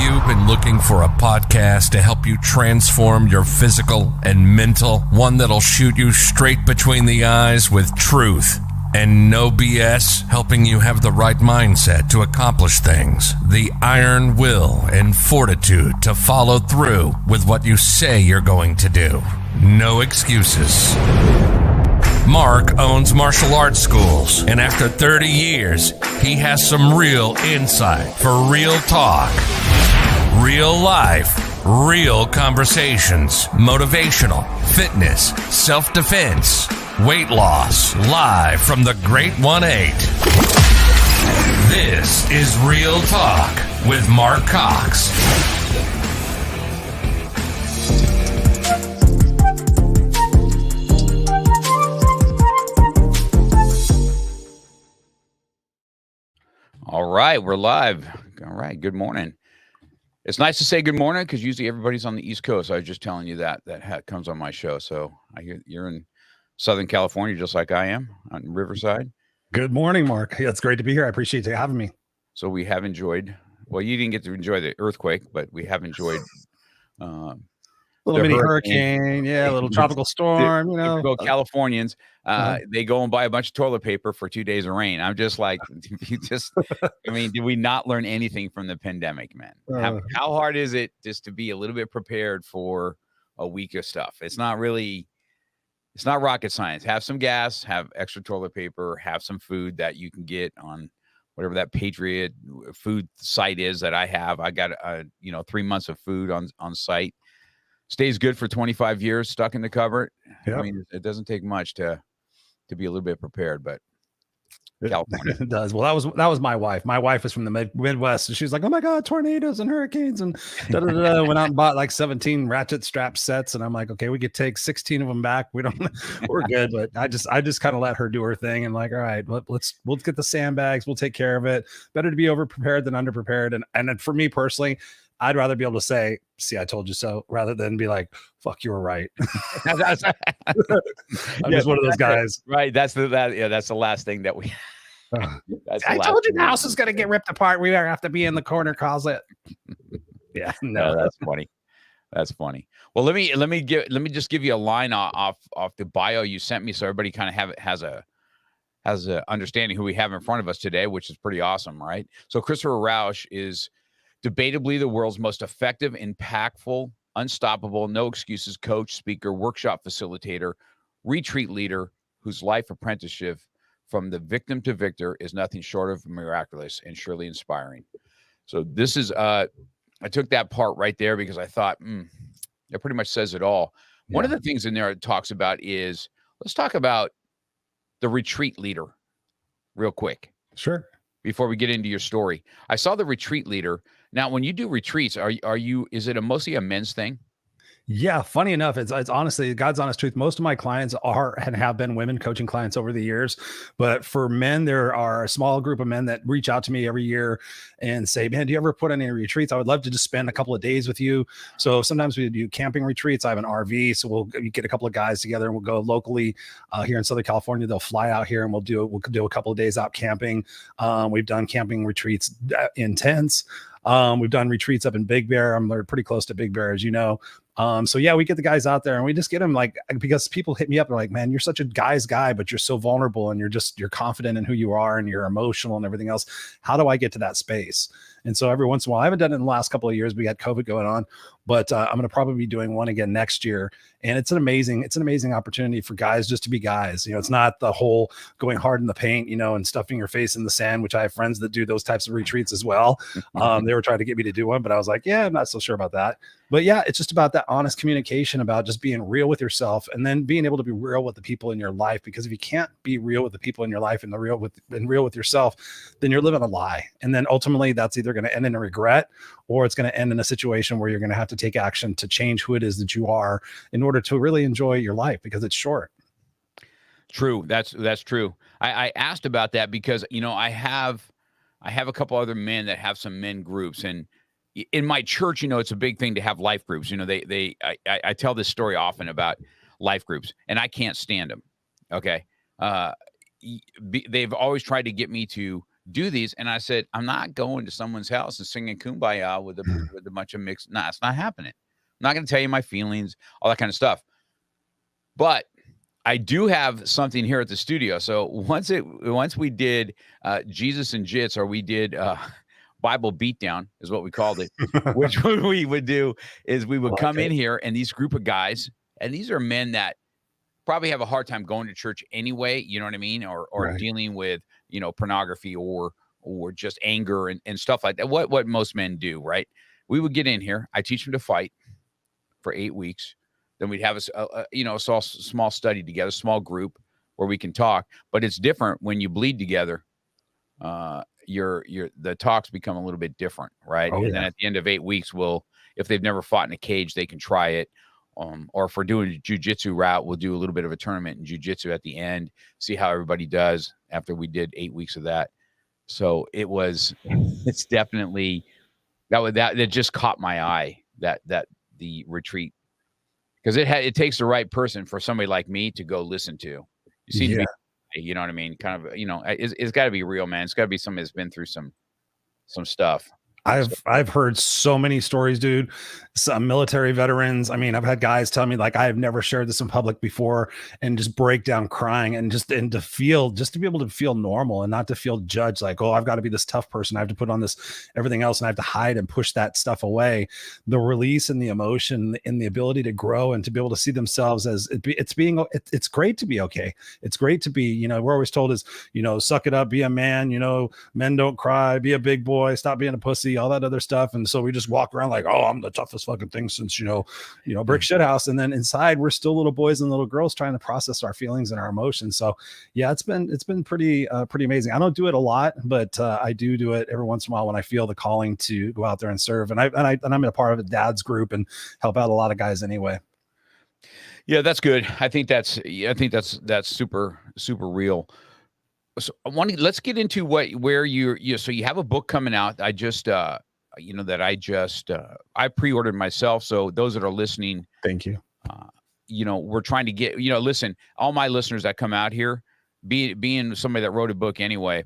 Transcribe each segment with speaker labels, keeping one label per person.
Speaker 1: you been looking for a podcast to help you transform your physical and mental? One that'll shoot you straight between the eyes with truth and no BS, helping you have the right mindset to accomplish things, the iron will and fortitude to follow through with what you say you're going to do. No excuses. Mark owns martial arts schools, and after 30 years, he has some real insight for real talk, real life, real conversations, motivational, fitness, self-defense, weight loss, live from the Great 1-8. This is Real Talk with Mark Cox.
Speaker 2: All right, we're live. All right, good morning. It's nice to say good morning because usually everybody's on the East Coast. I was just telling you that comes on my show. So I hear you're in Southern California, just like I am on Riverside.
Speaker 3: Good morning, Mark. Yeah, it's great to be here. I appreciate you having me.
Speaker 2: So we have enjoyed. Well, you didn't get to enjoy the earthquake, but we have enjoyed.
Speaker 3: Little mini hurricane, yeah, a little tropical storm, you know.
Speaker 2: Typical Californians, they go and buy a bunch of toilet paper for 2 days of rain. I'm just like, I mean, did we not learn anything from the pandemic, man? How hard is it just to be a little bit prepared for a week of stuff? It's not rocket science. Have some gas, have extra toilet paper, have some food that you can get on whatever that Patriot food site is that I have. I got 3 months of food on site. Stays good for 25 years, stuck in the cupboard. Yep. I mean, it doesn't take much to be a little bit prepared, but California.
Speaker 3: It does. Well, that was my wife. My wife is from the Midwest, and she's like, "Oh my God, tornadoes and hurricanes!" And went out and bought like 17 ratchet strap sets, and I'm like, "Okay, we could take 16 of them back. We're good." But I just kind of let her do her thing, and like, all right, we'll get the sandbags. We'll take care of it. Better to be over prepared than under prepared. And for me personally, I'd rather be able to say, "See, I told you so," rather than be like, "Fuck, you were right." I'm just one of those guys.
Speaker 2: Right. That's the last thing that we.
Speaker 3: I told you the house is going to get ripped apart. We have to be in the corner closet. Yeah. No,
Speaker 2: that's funny. That's funny. Well, let me just give you a line off the bio you sent me, so everybody kind of has a understanding who we have in front of us today, which is pretty awesome, right? So Christopher Rausch is debatably the world's most effective, impactful, unstoppable, no excuses coach, speaker, workshop facilitator, retreat leader, whose life apprenticeship from the victim to victor is nothing short of miraculous and surely inspiring. So this is, I took that part right there because I thought, that pretty much says it all. Yeah. One of the things in there it talks about is, let's talk about the retreat leader real quick.
Speaker 3: Sure.
Speaker 2: Before we get into your story, I saw the retreat leader. Now, when you do retreats, is it mostly a men's thing?
Speaker 3: Yeah, funny enough, it's honestly God's honest truth. Most of my clients are and have been women coaching clients over the years, but for men, there are a small group of men that reach out to me every year and say, "Man, do you ever put on any retreats? I would love to just spend a couple of days with you." So sometimes we do camping retreats. I have an RV, so we'll get a couple of guys together and we'll go locally here in Southern California. They'll fly out here and we'll do a couple of days out camping. We've done camping retreats in tents. We've done retreats up in Big Bear. I'm pretty close to Big Bear, as you know. So yeah, we get the guys out there and we just get them because people hit me up. They're like, "Man, you're such a guy's guy, but you're so vulnerable and you're confident in who you are and you're emotional and everything else. How do I get to that space?" And so every once in a while, I haven't done it in the last couple of years. We got COVID going on, but I'm going to probably be doing one again next year. And it's an amazing opportunity for guys just to be guys. It's not the whole going hard in the paint, and stuffing your face in the sand, which I have friends that do those types of retreats as well. They were trying to get me to do one, but I was like, yeah, I'm not so sure about that. But yeah, it's just about that honest communication, about just being real with yourself and then being able to be real with the people in your life. Because if you can't be real with the people in your life and real with yourself, then you're living a lie. And then ultimately that's either going to end in a regret or it's going to end in a situation where you're going to have to take action to change who it is that you are in order to really enjoy your life, because it's short.
Speaker 2: True. That's true. I asked about that because, I have a couple other men that have some men groups, and in my church, it's a big thing to have life groups. I tell this story often about life groups, and I can't stand them. Okay. They've always tried to get me to do these. And I said, I'm not going to someone's house and singing Kumbaya with a bunch of mixed. Nah, it's not happening. I'm not going to tell you my feelings, all that kind of stuff. But I do have something here at the studio. So once we did Jesus and Jits, or we did Bible Beatdown is what we called it, which what we would do is we would come in here, and these group of guys, and these are men that probably have a hard time going to church anyway, you know what I mean? Or
Speaker 3: Right.
Speaker 2: dealing with, pornography or just anger and stuff like that. What most men do, right? We would get in here. I teach them to fight for 8 weeks. Then we'd have a small study together, small group where we can talk. But it's different when you bleed together. The talks become a little bit different, right?
Speaker 3: Oh,
Speaker 2: and
Speaker 3: yeah.
Speaker 2: then at the end of 8 weeks, if they've never fought in a cage, they can try it. Or if we're doing a jujitsu route, we'll do a little bit of a tournament in jujitsu at the end, see how everybody does after we did 8 weeks of that. So it's definitely that just caught my eye, that the retreat, because it takes the right person for somebody like me to go listen to. You seem to be, you know what I mean? Kind of, it's got to be real, man. It's got to be somebody that's been through some stuff.
Speaker 3: I've heard so many stories, dude. Some military veterans. I mean, I've had guys tell me like, I have never shared this in public before, and just break down crying, and to be able to feel normal and not to feel judged. Like, oh, I've got to be this tough person. I have to put on this everything else, and I have to hide and push that stuff away. The release and the emotion and the ability to grow and to be able to see themselves as it's great to be okay. It's great to be, we're always told is, suck it up, be a man, men don't cry, be a big boy, stop being a pussy, all that other stuff. And so we just walk around like, oh, I'm the toughest fucking thing since, brick shit house. And then inside we're still little boys and little girls trying to process our feelings and our emotions. So yeah, it's been pretty amazing. I don't do it a lot, but I do it every once in a while when I feel the calling to go out there and serve. And I'm a part of a dad's group and help out a lot of guys anyway.
Speaker 2: Yeah, that's good. I think that's super, super real. So let's get into so you have a book coming out. I just, I pre-ordered myself. So those that are listening,
Speaker 3: thank you.
Speaker 2: We're trying to get, listen, all my listeners that come out here, being somebody that wrote a book anyway,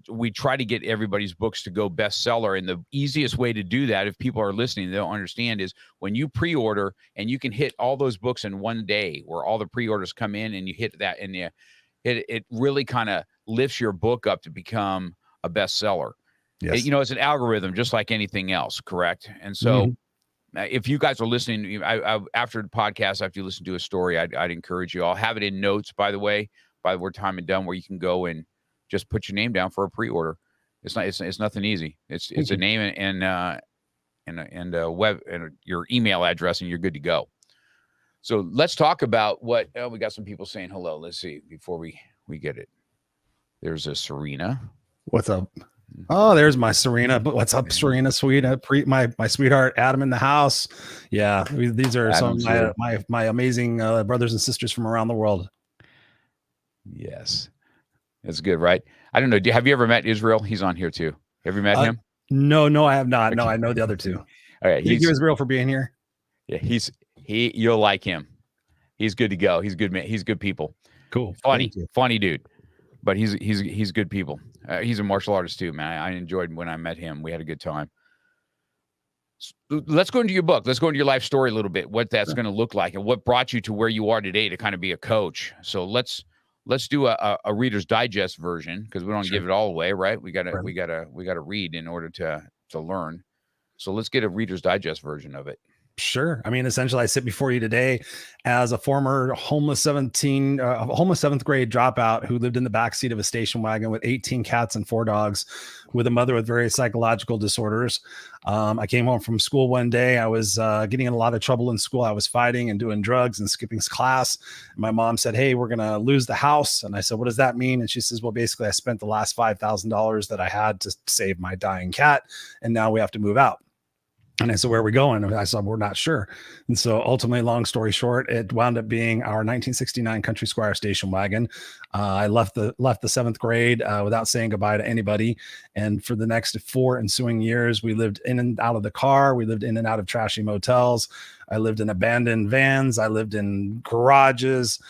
Speaker 2: we try to get everybody's books to go bestseller. And the easiest way to do that, if people are listening, they don't understand, is when you pre-order, and you can hit all those books in one day, where all the pre-orders come in, and you hit that, and it really kind of lifts your book up to become a bestseller.
Speaker 3: Yes.
Speaker 2: It's an algorithm, just like anything else, correct? And so if you guys are listening, after the podcast, after you listen to a story, I'd encourage you. I'll have it in notes, by the way, by the time and done, where you can go and just put your name down for a pre-order. It's nothing easy. It's a name and a web and your email address, and you're good to go. So let's talk about we got some people saying hello. Let's see before we get it. There's a Serena.
Speaker 3: What's up? Oh, there's my Serena. But what's up, Serena? My sweetheart, Adam in the house. Yeah, these are some of my amazing brothers and sisters from around the world.
Speaker 2: Yes, that's good, right? I don't know. Have you ever met Israel? He's on here too. Have you met him?
Speaker 3: No, I have not. Okay. No, I know the other two.
Speaker 2: All right,
Speaker 3: thank you, Israel, for being here.
Speaker 2: Yeah, you'll like him. He's good to go. He's good man. He's good people.
Speaker 3: Cool.
Speaker 2: Funny dude. But he's good people. He's a martial artist too, man. I enjoyed when I met him. We had a good time. Let's go into your book. Let's go into your life story a little bit, what that's going to look like, and what brought you to where you are today to kind of be a coach. So let's do a Reader's Digest version, because we don't give it all away, right? We gotta read in order to learn. So let's get a Reader's Digest version of it.
Speaker 3: Sure. I mean, essentially, I sit before you today as a former homeless seventh grade dropout who lived in the backseat of a station wagon with 18 cats and 4 dogs, with a mother with various psychological disorders. I came home from school one day. I was getting in a lot of trouble in school. I was fighting and doing drugs and skipping class. My mom said, "Hey, we're going to lose the house." And I said, "What does that mean?" And she says, "Well, basically, I spent the last $5,000 that I had to save my dying cat, and now we have to move out." And I said, where are we going? And I said, we're not sure. And so ultimately, long story short, it wound up being our 1969 Country Squire station wagon. I left the 7th grade without saying goodbye to anybody. And for the next 4 ensuing years, we lived in and out of the car. We lived in and out of trashy motels. I lived in abandoned vans. I lived in garages.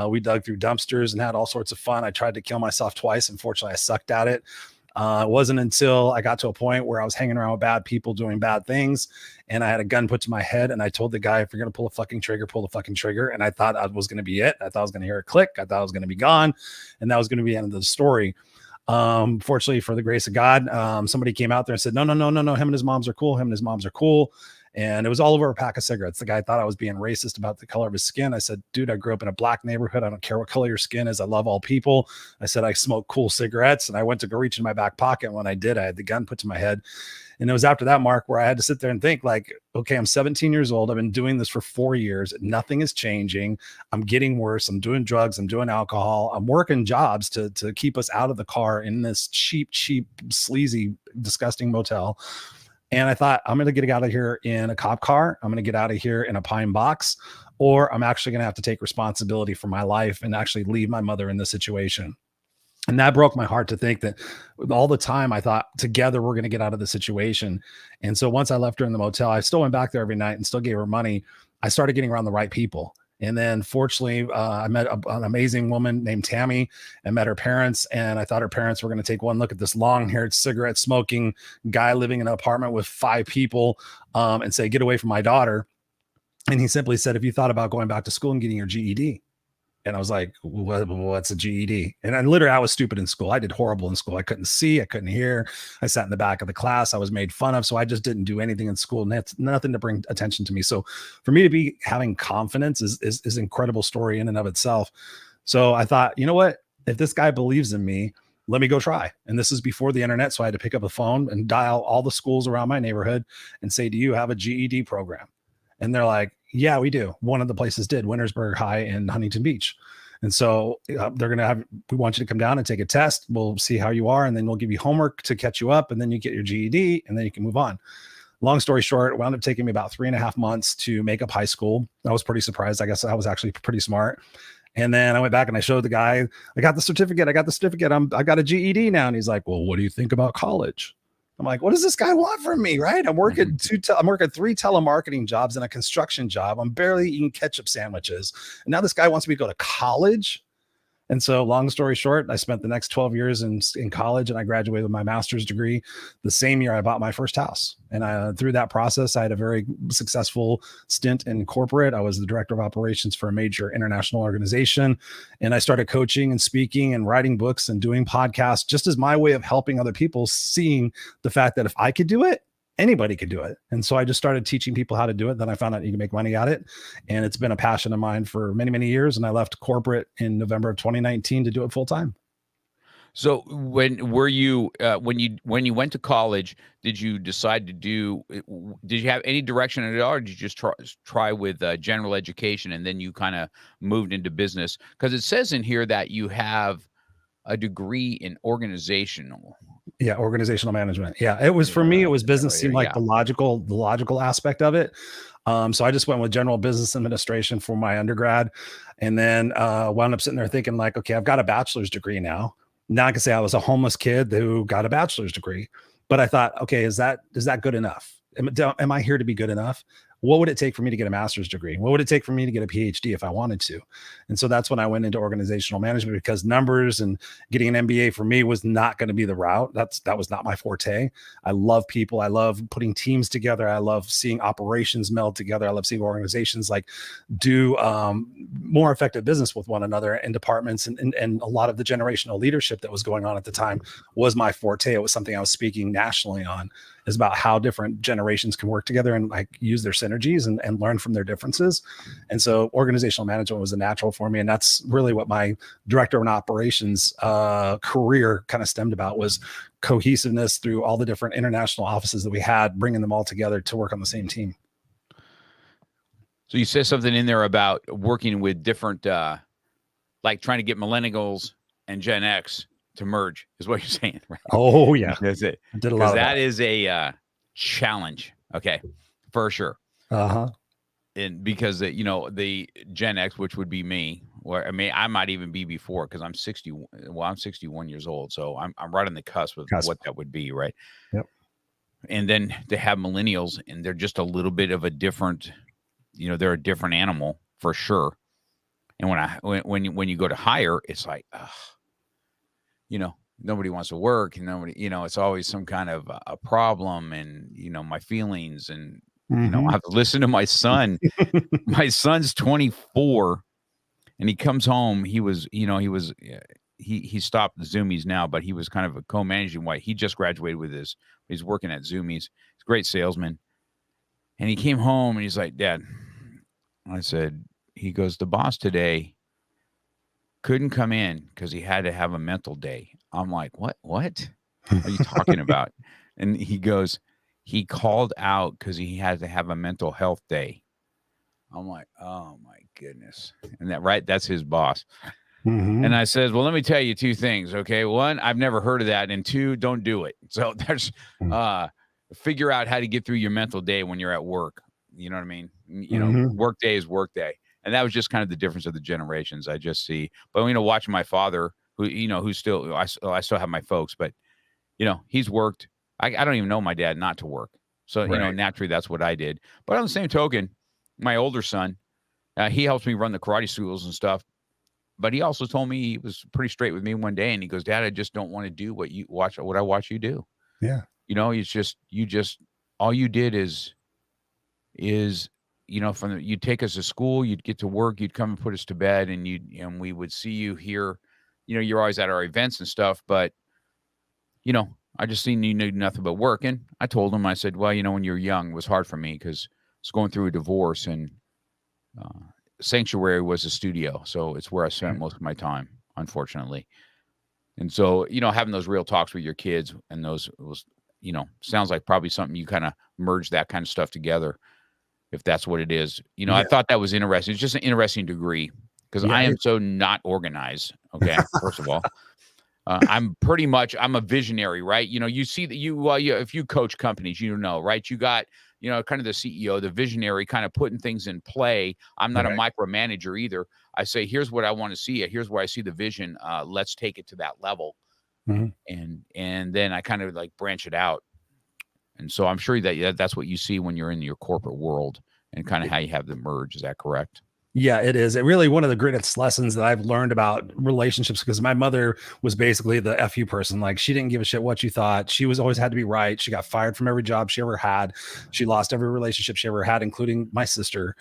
Speaker 3: We dug through dumpsters and had all sorts of fun. I tried to kill myself twice. Unfortunately, I sucked at it. It wasn't until I got to a point where I was hanging around with bad people doing bad things, and I had a gun put to my head, and I told the guy, if you're going to pull a fucking trigger, pull the fucking trigger. And I thought I was going to be it. I thought I was going to hear a click. I thought I was going to be gone, and that was going to be the end of the story. Fortunately, for the grace of God, somebody came out there and said, no. Him and his moms are cool. And it was all over a pack of cigarettes. The guy thought I was being racist about the color of his skin. I said, dude, I grew up in a black neighborhood. I don't care what color your skin is. I love all people. I said, I smoke cool cigarettes. And I went to go reach in my back pocket. When I did, I had the gun put to my head. And it was after that, Mark, where I had to sit there and think like, okay, I'm 17 years old. I've been doing this for 4 years. Nothing is changing. I'm getting worse. I'm doing drugs. I'm doing alcohol. I'm working jobs to keep us out of the car in this cheap, sleazy, disgusting motel. And I thought, I'm going to get out of here in a cop car. I'm going to get out of here in a pine box, or I'm actually going to have to take responsibility for my life and actually leave my mother in this situation. And that broke my heart to think that all the time I thought together we're going to get out of the situation. And so once I left her in the motel, I still went back there every night and still gave her money. I started getting around the right people. And then fortunately, I met an amazing woman named Tammy and met her parents. And I thought her parents were going to take one look at this long-haired, cigarette-smoking guy living in an apartment with 5 people and say, get away from my daughter. And he simply said, have you thought about going back to school and getting your GED? And I was like, what's a GED? And I was stupid in school. I did horrible in school. I couldn't see, I couldn't hear. I sat in the back of the class. I was made fun of. So I just didn't do anything in school. And that's nothing to bring attention to me. So for me to be having confidence is an incredible story in and of itself. So I thought, you know what? If this guy believes in me, let me go try. And this is before the internet. So I had to pick up a phone and dial all the schools around my neighborhood and say, do you have a GED program? And they're like, yeah, we do. One of the places did, Wintersburg High in Huntington Beach. And so they're going to we want you to come down and take a test. We'll see how you are. And then we'll give you homework to catch you up. And then you get your GED and then you can move on. Long story short, it wound up taking me about 3.5 months to make up high school. I was pretty surprised. I guess I was actually pretty smart. And then I went back and I showed the guy, I got the certificate. I got a GED now. And he's like, well, what do you think about college? I'm like, what does this guy want from me? Right. I'm working 3 telemarketing jobs and a construction job. I'm barely eating ketchup sandwiches. And now this guy wants me to go to college. And so long story short, I spent the next 12 years in college and I graduated with my master's degree. The same year I bought my first house. And through that process, I had a very successful stint in corporate. I was the director of operations for a major international organization. And I started coaching and speaking and writing books and doing podcasts just as my way of helping other people, seeing the fact that if I could do it, anybody could do it. And so I just started teaching people how to do it. Then I found out you can make money at it. And it's been a passion of mine for many, many years. And I left corporate in November of 2019 to do it full time.
Speaker 2: So when you went to college, did you decide to did you have any direction at all? Or did you just try with general education and then you kind of moved into business? Because it says in here that you have a degree in organizational
Speaker 3: management. Yeah. It was, for me, it was business seemed like the logical aspect of it. So I just went with general business administration for my undergrad and then wound up sitting there thinking like, okay, I've got a bachelor's degree now. Now I can say I was a homeless kid who got a bachelor's degree, but I thought, okay, is that good enough? Am I here to be good enough? What would it take for me to get a master's degree? What would it take for me to get a PhD if I wanted to? And so that's when I went into organizational management, because numbers and getting an MBA for me was not going to be the route. That was not my forte. I love people. I love putting teams together. I love seeing operations meld together. I love seeing organizations like do more effective business with one another in departments. And a lot of the generational leadership that was going on at the time was my forte. It was something I was speaking nationally on, is about how different generations can work together and like use their synergies and learn from their differences. And so organizational management was a natural for me. And that's really what my director of operations career kind of stemmed about, was cohesiveness through all the different international offices that we had, bringing them all together to work on the same team.
Speaker 2: So you said something in there about working with different, like trying to get millennials and Gen X to merge, is what you're saying, right?
Speaker 3: Oh yeah.
Speaker 2: That's it.
Speaker 3: I did a lot of
Speaker 2: that is a challenge. Okay, for sure.
Speaker 3: Uh-huh.
Speaker 2: And because the Gen X, which would be me, or I might even be before, because I'm 60. Well, I'm 61 years old, so I'm right on the cusp of what that would be, right?
Speaker 3: Yep.
Speaker 2: And then to have millennials, and they're just a little bit of a different, they're a different animal for sure. And when you go to hire, it's like, nobody wants to work, and nobody, it's always some kind of a problem, and my feelings, and I have to listen to my son. My son's 24, and he comes home. He stopped the Zoomies now, but he was kind of a co-managing white. He just graduated he's working at Zoomies. He's a great salesman. And he came home and he's like, Dad, I said, he goes, the boss today couldn't come in because he had to have a mental day. I'm like, what are you talking about? And he goes, he called out because he had to have a mental health day. I'm like, oh my goodness. And that's his boss. And I said, well, let me tell you two things. Okay. One, I've never heard of that. And two, don't do it. So there's, figure out how to get through your mental day when you're at work. You know what I mean? Work day is work day. And that was just kind of the difference of the generations I just see. But, watching my father, who's still, I still have my folks, but, he's worked. I don't even know my dad not to work. So, naturally that's what I did. But on the same token, my older son, he helps me run the karate schools and stuff. But he also told me, he was pretty straight with me one day, and he goes, Dad, I just don't want to do what I watch you do.
Speaker 3: Yeah.
Speaker 2: It's just, all you did is, you'd take us to school, you'd get to work, you'd come and put us to bed, and we would see you here. You're always at our events and stuff, but, I just seen you knew nothing but work. And I told him, I said, well, when you were young, it was hard for me because I was going through a divorce, and Sanctuary was a studio. So it's where I spent most of my time, unfortunately. And so, having those real talks with your kids, and those was, sounds like probably something you kind of merge that kind of stuff together, if that's what it is. I thought that was interesting. It's just an interesting degree, because I am so not organized. Okay. First of all, I'm a visionary, right? You see that if you coach companies, right? You got, kind of the CEO, the visionary, kind of putting things in play. I'm not a micromanager either. I say, here's what I want to see. Here's where I see the vision. Let's take it to that level. And then I kind of like branch it out. And so I'm sure that's what you see when you're in your corporate world, and kind of how you have them merge. Is that correct?
Speaker 3: Yeah, it is. It really one of the greatest lessons that I've learned about relationships, because my mother was basically the FU person. Like, she didn't give a shit what you thought. She was always had to be right. She got fired from every job she ever had. She lost every relationship she ever had, including my sister.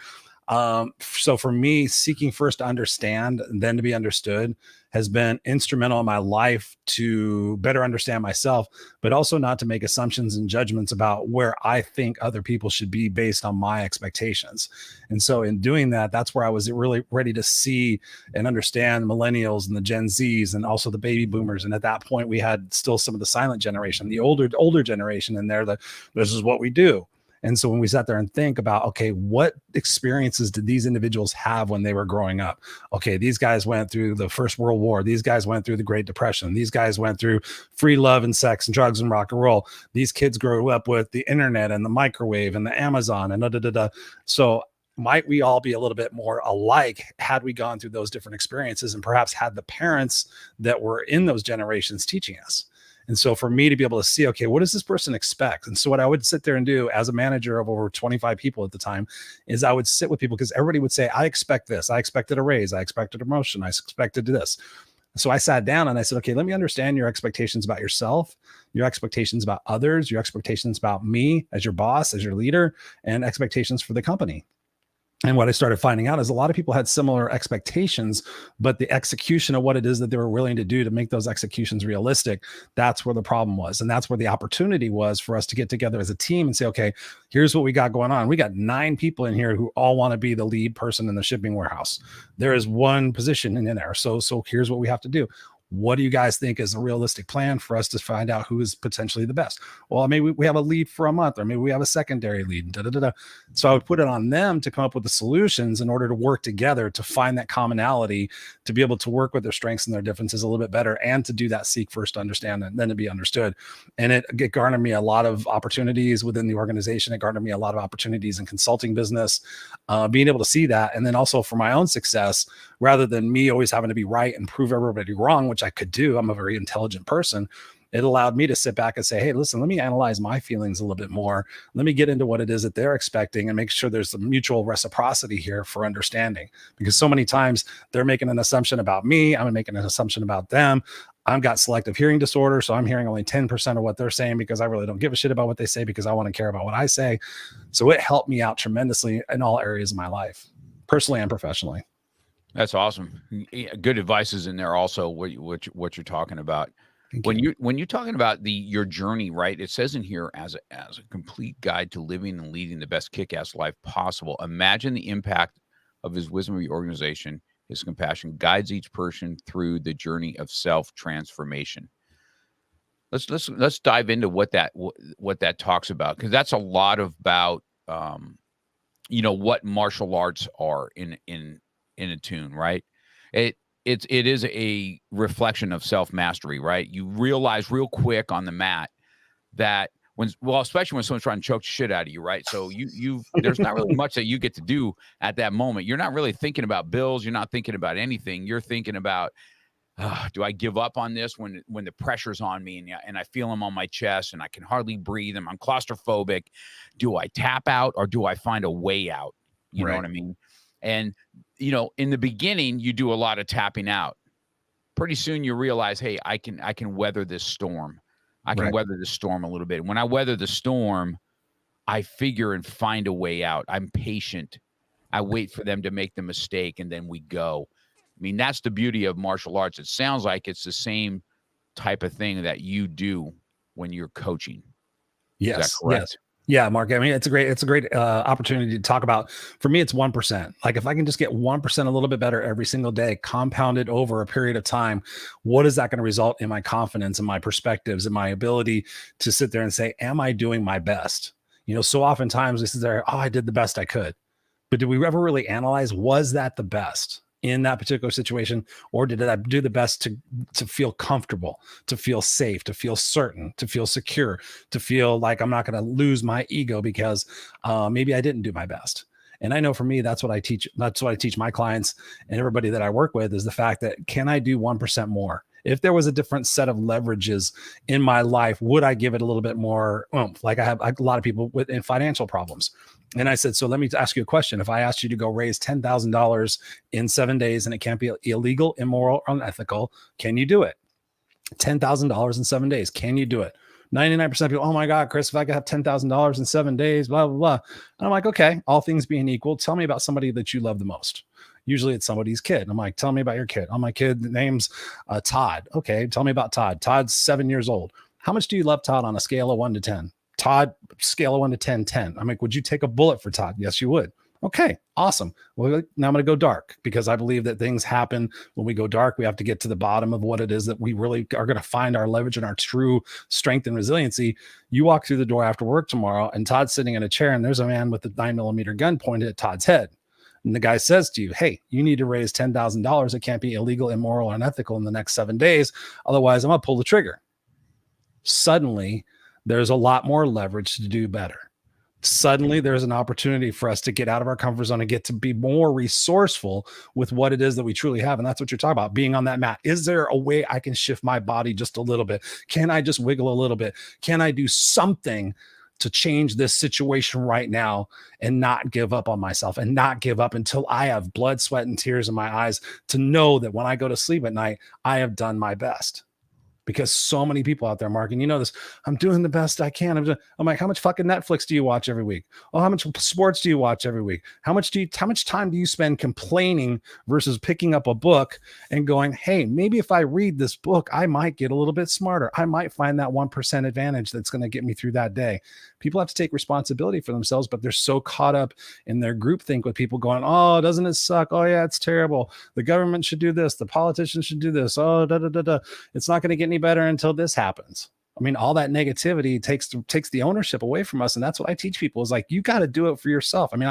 Speaker 3: So for me, seeking first to understand and then to be understood has been instrumental in my life to better understand myself, but also not to make assumptions and judgments about where I think other people should be based on my expectations. And so in doing that, that's where I was really ready to see and understand millennials and the Gen Zs and also the baby boomers. And at that point, we had still some of the silent generation, the older generation in there, that this is what we do. And so when we sat there and think about, okay, what experiences did these individuals have when they were growing up? Okay, these guys went through the First World War. These guys went through the Great Depression. These guys went through free love and sex and drugs and rock and roll. These kids grew up with the internet and the microwave and the Amazon and da-da-da-da. So might we all be a little bit more alike had we gone through those different experiences, and perhaps had the parents that were in those generations teaching us? And so for me to be able to see, okay, what does this person expect? And so what I would sit there and do as a manager of over 25 people at the time is I would sit with people, because everybody would say, I expect this. I expected a raise. I expected a promotion. I expected this. So I sat down and I said, okay, let me understand your expectations about yourself, your expectations about others, your expectations about me as your boss, as your leader, and expectations for the company. And what I started finding out is a lot of people had similar expectations, but the execution of what it is that they were willing to do to make those executions realistic, that's where the problem was. And that's where the opportunity was for us to get together as a team and say, okay, here's what we got going on. We got 9 people in here who all want to be the lead person in the shipping warehouse. There is one position in there. So here's what we have to do. What do you guys think is a realistic plan for us to find out who is potentially the best? Well, maybe we have a lead for a month, or maybe we have a secondary lead. Da, da, da, da. So I would put it on them to come up with the solutions in order to work together to find that commonality, to be able to work with their strengths and their differences a little bit better, and to do that seek first to understand and then to be understood. And it garnered me a lot of opportunities within the organization. It garnered me a lot of opportunities in consulting business, being able to see that. And then also for my own success, rather than me always having to be right and prove everybody wrong, which I could do. I'm a very intelligent person. It allowed me to sit back and say, hey, listen, let me analyze my feelings a little bit more. Let me get into what it is that they're expecting and make sure there's a mutual reciprocity here for understanding. Because so many times they're making an assumption about me. I'm making an assumption about them. I've got selective hearing disorder, so I'm hearing only 10% of what they're saying because I really don't give a shit about what they say because I want to care about what I say. So it helped me out tremendously in all areas of my life, personally and professionally.
Speaker 2: That's awesome. Good advice is in there also, what you're talking about. When you're talking about your journey, right? It says in here, as a complete guide to living and leading the best kick-ass life possible. Imagine the impact of his wisdom of your organization. His compassion guides each person through the journey of self-transformation. Let's dive into what that talks about, because that's a lot about what martial arts are in a tune, right? It is a reflection of self-mastery, right? You realize real quick on the mat that especially when someone's trying to choke the shit out of you, right? So there's not really much that you get to do at that moment. You're not really thinking about bills. You're not thinking about anything. You're thinking about, do I give up on this when the pressure's on me and I feel them on my chest and I can hardly breathe and I'm claustrophobic? Do I tap out or do I find a way out? You know what I mean? And, in the beginning, you do a lot of tapping out. Pretty soon you realize, hey, I can weather this storm. I can weather the storm a little bit. When I weather the storm, I figure and find a way out. I'm patient. I wait for them to make the mistake, and then we go. I mean, that's the beauty of martial arts. It sounds like it's the same type of thing that you do when you're coaching.
Speaker 3: Yes.
Speaker 2: Is that correct?
Speaker 3: Yes. Yeah, Mark. I mean, it's a great opportunity to talk about. For me, it's 1%. Like if I can just get 1% a little bit better every single day, compounded over a period of time, what is that going to result in my confidence and my perspectives and my ability to sit there and say, am I doing my best? So oftentimes we sit there, oh, I did the best I could. But did we ever really analyze, was that the best in that particular situation? Or did I do the best to feel comfortable, to feel safe, to feel certain, to feel secure, to feel like I'm not going to lose my ego because maybe I didn't do my best? And I know for me, that's what I teach. That's what I teach my clients and everybody that I work with, is the fact that, can I do 1% more? If there was a different set of leverages in my life, would I give it a little bit more oomph? Like I have a lot of people in financial problems. And I said, so let me ask you a question. If I asked you to go raise $10,000 in 7 days and it can't be illegal, immoral, or unethical, can you do it? $10,000 in 7 days. Can you do it? 99% of people, oh my God, Chris, if I could have $10,000 in 7 days, blah, blah, blah. And I'm like, okay, all things being equal, tell me about somebody that you love the most. Usually it's somebody's kid. I'm like, tell me about your kid. Oh, my kid name's Todd. Okay, tell me about Todd. Todd's 7 years old. How much do you love Todd on a scale of 1 to 10? Todd, scale of 1 to 10, 10. I'm like, would you take a bullet for Todd? Yes, you would. Okay, awesome. Well, now I'm going to go dark, because I believe that things happen when we go dark. We have to get to the bottom of what it is that we really are going to find our leverage and our true strength and resiliency. You walk through the door after work tomorrow and Todd's sitting in a chair and there's a man with a 9mm gun pointed at Todd's head. And the guy says to you, hey, you need to raise $10,000. It can't be illegal, immoral, or unethical in the next 7 days. Otherwise, I'm going to pull the trigger. Suddenly, there's a lot more leverage to do better. Suddenly, there's an opportunity for us to get out of our comfort zone and get to be more resourceful with what it is that we truly have. And that's what you're talking about, being on that mat. Is there a way I can shift my body just a little bit? Can I just wiggle a little bit? Can I do something to change this situation right now and not give up on myself, and not give up until I have blood, sweat, and tears in my eyes, to know that when I go to sleep at night, I have done my best? because so many people out there, Mark, and you know this, I'm doing the best I can. I'm like, how much fucking Netflix do you watch every week? Oh, how much sports do you watch every week? How much time do you spend complaining versus picking up a book and going, hey, maybe if I read this book, I might get a little bit smarter. I might find that 1% advantage that's going to get me through that day. People have to take responsibility for themselves, but they're so caught up in their groupthink with people going, oh, doesn't it suck? Oh yeah, it's terrible. The government should do this. The politicians should do this. Oh, it's not going to get any better until this happens. I mean, all that negativity takes the ownership away from us. And that's what I teach people is like, you got to do it for yourself. I mean,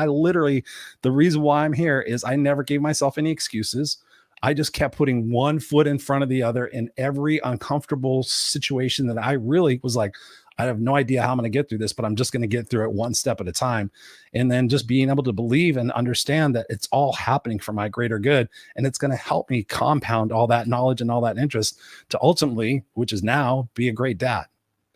Speaker 3: the reason why I'm here is I never gave myself any excuses. I just kept putting one foot in front of the other in every uncomfortable situation that I really was like, I have no idea how I'm going to get through this, but I'm just going to get through it one step at a time. And then just being able to believe and understand that it's all happening for my greater good. And it's going to help me compound all that knowledge and all that interest to ultimately, which is now, be a great dad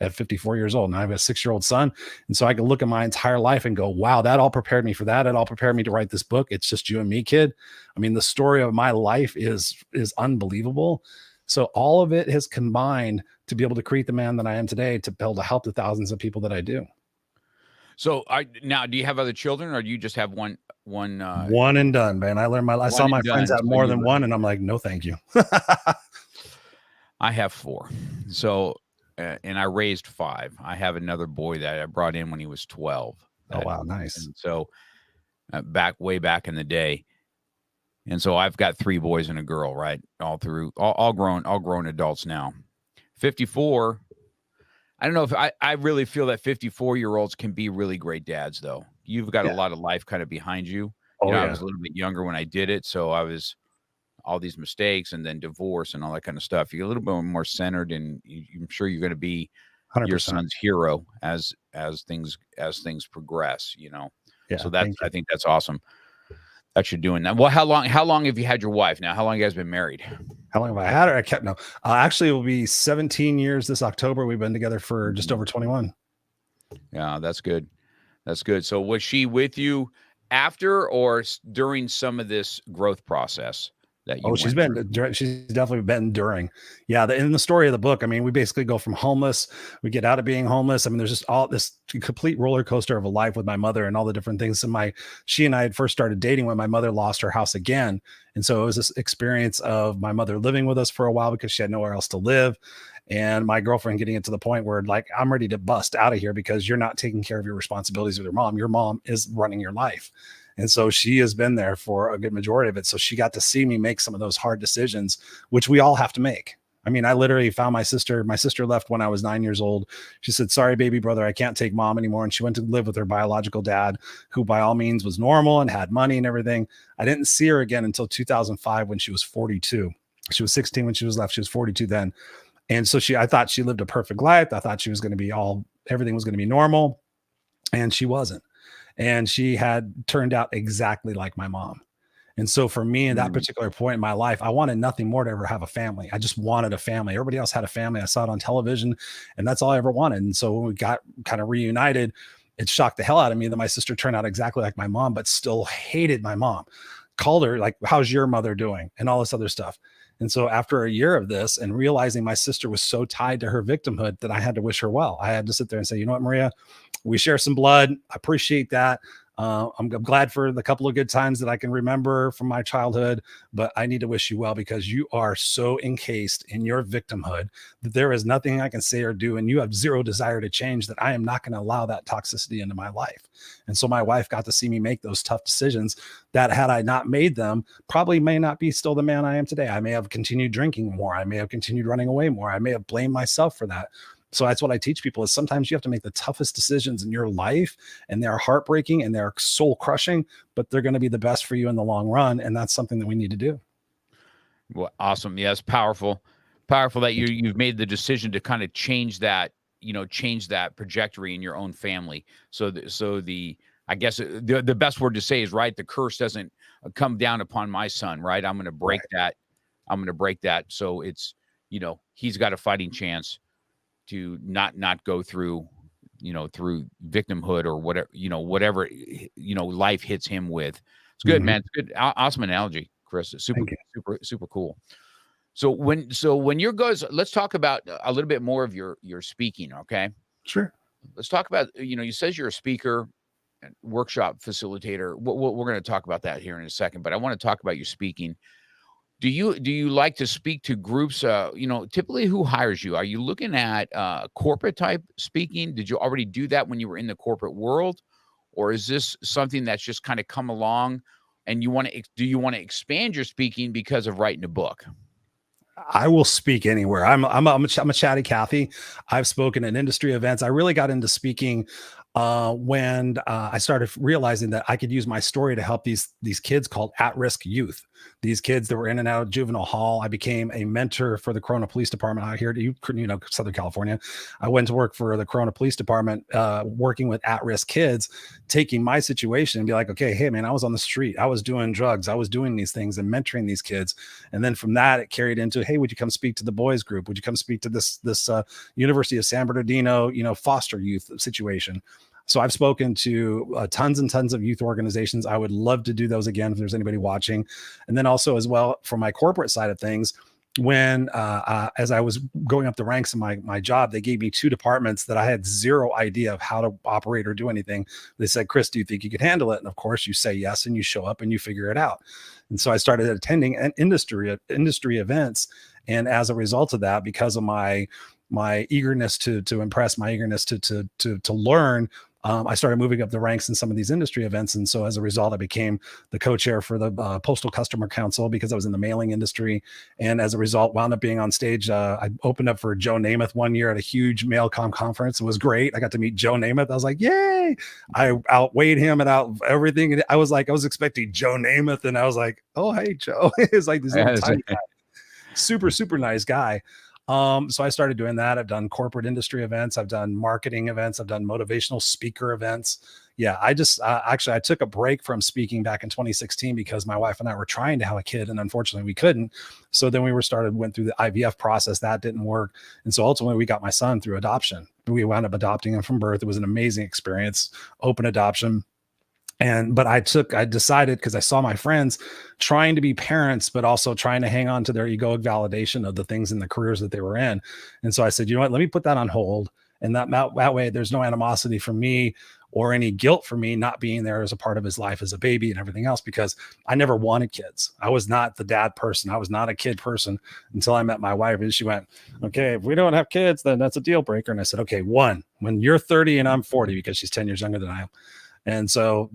Speaker 3: at 54 years old. And I have a 6-year-old son. And so I can look at my entire life and go, wow, that all prepared me for that. It all prepared me to write this book. It's just you and me, kid. I mean, the story of my life is unbelievable. So all of it has combined to be able to create the man that I am today, to be able to help the thousands of people that I do.
Speaker 2: So now, do you have other children, or do you just have one? One
Speaker 3: and done, man. I saw my friends have more than one, and I'm like, no, thank you.
Speaker 2: I have 4. So, and I raised 5. I have another boy that I brought in when he was 12.
Speaker 3: Oh, wow. Nice.
Speaker 2: And so way back in the day. And so I've got 3 boys and a girl, right? All grown adults now. 54. I don't know if I really feel that 54-year-olds can be really great dads, though. You've got a lot of life kind of behind you. I was a little bit younger when I did it. So I was all these mistakes and then divorce and all that kind of stuff. You're a little bit more centered, and I'm sure you're going to be
Speaker 3: 100%.
Speaker 2: Your son's hero as things progress,
Speaker 3: Yeah,
Speaker 2: so I think that's awesome that you're doing that. Well, how long have you had your wife now? How long have you guys been married?
Speaker 3: How long have I had her? I kept no. Actually, it will be 17 years this October. We've been together for just over 21.
Speaker 2: Yeah, that's good. That's good. So was she with you after or during some of this growth process that you
Speaker 3: she's definitely been during. Yeah. In the story of the book, I mean, we basically go from homeless, we get out of being homeless. I mean, there's just all this complete roller coaster of a life with my mother and all the different things. And she and I had first started dating when my mother lost her house again. And so it was this experience of my mother living with us for a while because she had nowhere else to live. And my girlfriend getting it to the point where, like, I'm ready to bust out of here because you're not taking care of your responsibilities with your mom. Your mom is running your life. And so she has been there for a good majority of it. So she got to see me make some of those hard decisions, which we all have to make. I mean, I literally found my sister. My sister left when I was 9 years old. She said, sorry, baby brother, I can't take mom anymore. And she went to live with her biological dad, who by all means was normal and had money and everything. I didn't see her again until 2005 when she was 42. She was 16 when she was left. She was 42 then. And so I thought she lived a perfect life. I thought she was going to be everything was going to be normal. And she wasn't. And she had turned out exactly like my mom. And so for me at that particular point in my life, I wanted nothing more to ever have a family. I just wanted a family. Everybody else had a family. I saw it on television, and that's all I ever wanted. And so when we got kind of reunited, it shocked the hell out of me that my sister turned out exactly like my mom, but still hated my mom. Called her like, how's your mother doing? And all this other stuff. And so after a year of this and realizing my sister was so tied to her victimhood that I had to wish her well, I had to sit there and say, you know what, Maria, we share some blood. I appreciate that. I'm glad for the couple of good times that I can remember from my childhood, but I need to wish you well because you are so encased in your victimhood that there is nothing I can say or do. And you have zero desire to change, that I am not going to allow that toxicity into my life. And so my wife got to see me make those tough decisions that, had I not made them, probably may not be still the man I am today. I may have continued drinking more. I may have continued running away more. I may have blamed myself for that. So that's what I teach people, is sometimes you have to make the toughest decisions in your life, and they're heartbreaking and they're soul crushing, but they're going to be the best for you in the long run. And that's something that we need to do.
Speaker 2: Well, awesome. Yes. Powerful that you've made the decision to kind of change that trajectory in your own family. I guess the best word to say is, right, the curse doesn't come down upon my son, right? I'm going to break that. I'm going to break that. So it's, he's got a fighting chance to not go through, through victimhood or whatever life hits him with. It's good, man. It's good. Awesome analogy, Chris. It's super cool. So when your goes, let's talk about a little bit more of your speaking. Okay.
Speaker 3: Sure.
Speaker 2: Let's talk about, you says you're a speaker and workshop facilitator. We're going to talk about that here in a second, but I want to talk about your speaking. Do you like to speak to groups? Typically who hires you? Are you looking at corporate type speaking? Did you already do that when you were in the corporate world? Or is this something that's just kind of come along and do you want to expand your speaking because of writing a book?
Speaker 3: I will speak anywhere. I'm a chatty Cathy. I've spoken at industry events. I really got into speaking when I started realizing that I could use my story to help these kids called at-risk youth. These kids that were in and out of juvenile hall. I became a mentor for the Corona Police Department out here, Southern California. I went to work for the Corona Police Department, working with at-risk kids, taking my situation and be like, okay, hey man, I was on the street, I was doing drugs, I was doing these things and mentoring these kids. And then from that, it carried into, hey, would you come speak to the boys group? Would you come speak to this University of San Bernardino, foster youth situation? So I've spoken to tons and tons of youth organizations. I would love to do those again if there's anybody watching. And then also as well, from my corporate side of things, when as I was going up the ranks in my job, they gave me 2 departments that I had zero idea of how to operate or do anything. They said, Chris, do you think you could handle it? And of course you say yes, and you show up and you figure it out. And so I started attending industry events. And as a result of that, because of my eagerness to impress, my eagerness to learn, I started moving up the ranks in some of these industry events. And so as a result, I became the co-chair for the Postal Customer Council because I was in the mailing industry. And as a result, wound up being on stage. I opened up for Joe Namath one year at a huge Mailcom conference. It was great. I got to meet Joe Namath. I was like, yay. I outweighed him and out everything. And I was expecting Joe Namath. And I was like, oh, hey, Joe. It's like this little tiny guy. Super, super nice guy. So I started doing that. I've done corporate industry events. I've done marketing events. I've done motivational speaker events. Yeah, I just actually I took a break from speaking back in 2016 because my wife and I were trying to have a kid, and unfortunately we couldn't. So then went through the IVF process. That didn't work, and so ultimately we got my son through adoption. We wound up adopting him from birth. It was an amazing experience, open adoption. But I decided, because I saw my friends trying to be parents, but also trying to hang on to their egoic validation of the things in the careers that they were in. And so I said, you know what, let me put that on hold. And that way there's no animosity from me or any guilt for me not being there as a part of his life as a baby and everything else, because I never wanted kids. I was not the dad person. I was not a kid person until I met my wife. And she went, okay, if we don't have kids, then that's a deal breaker. And I said, okay, when you're 30 and I'm 40, because she's 10 years younger than I am. And so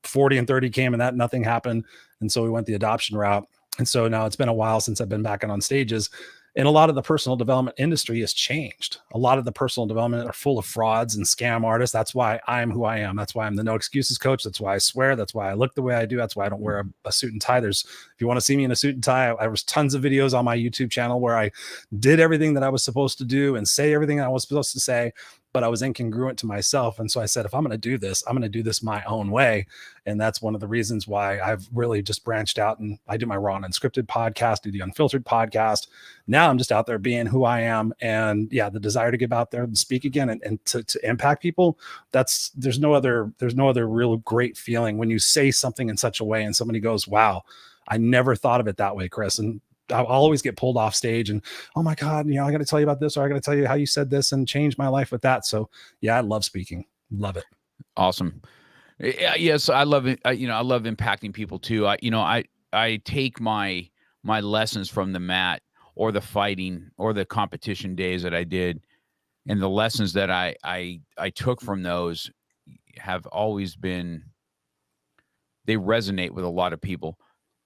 Speaker 3: 40 and 30 came and that nothing happened. And so we went the adoption route. And so now it's been a while since I've been back on stages. And a lot of the personal development industry has changed. A lot of the personal development are full of frauds and scam artists. That's why I'm who I am. That's why I'm the no excuses coach. That's why I swear. That's why I look the way I do. That's why I don't wear a suit and tie. If you want to see me in a suit and tie, I was tons of videos on my YouTube channel where I did everything that I was supposed to do and say everything I was supposed to say, but I was incongruent to myself. And so I said, if I'm going to do this, I'm going to do this my own way. And that's one of the reasons why I've really just branched out, and I do my raw and unscripted podcast, do the unfiltered podcast. Now I'm just out there being who I am. And yeah, the desire to get out there and speak again and to impact people. There's no other real great feeling when you say something in such a way and somebody goes, wow, I never thought of it that way, Chris. And I'll always get pulled off stage and, oh my God, I got to tell you about this, or I got to tell you how you said this and change my life with that. So yeah, I love speaking. Love it.
Speaker 2: Awesome. Yes. I love it. I love impacting people too. I take my lessons from the mat or the fighting or the competition days that I did, and the lessons that I took from those have always been, they resonate with a lot of people,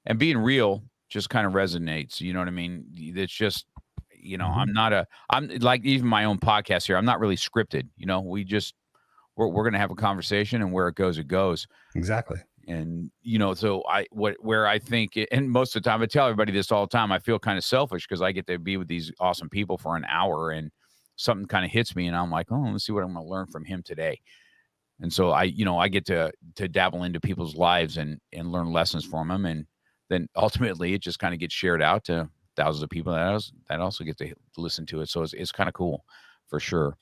Speaker 2: and being real just kind of resonates. You know what I mean? It's just, I'm like, even my own podcast here, I'm not really scripted. We're going to have a conversation, and where it goes, it goes.
Speaker 3: Exactly.
Speaker 2: And, so where I think, and most of the time I tell everybody this all the time, I feel kind of selfish because I get to be with these awesome people for an hour and something kind of hits me and I'm like, oh, let's see what I'm going to learn from him today. And so I get to dabble into people's lives and learn lessons from them. And then ultimately it just kind of gets shared out to thousands of people that also get to listen to it. So it's kind of cool for sure.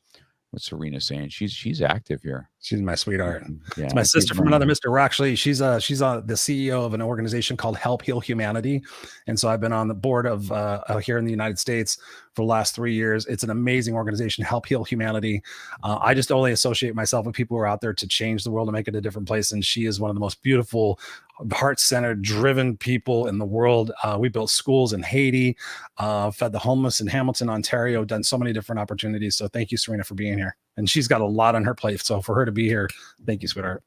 Speaker 2: What's Serena saying? She's active here.
Speaker 3: She's my sweetheart.
Speaker 2: Yeah,
Speaker 3: It's my sister from another Mr. Actually, she's the CEO of an organization called Help Heal Humanity. And so I've been on the board of here in the United States for the last 3 years. It's an amazing organization, Help Heal Humanity. I just only associate myself with people who are out there to change the world and make it a different place. And she is one of the most beautiful, heart-centered, driven people in the world. We built schools in Haiti, fed the homeless in Hamilton, Ontario, done so many different opportunities. So thank you, Serena, for being here. And she's got a lot on her plate. So for her to be here, thank you, sweetheart.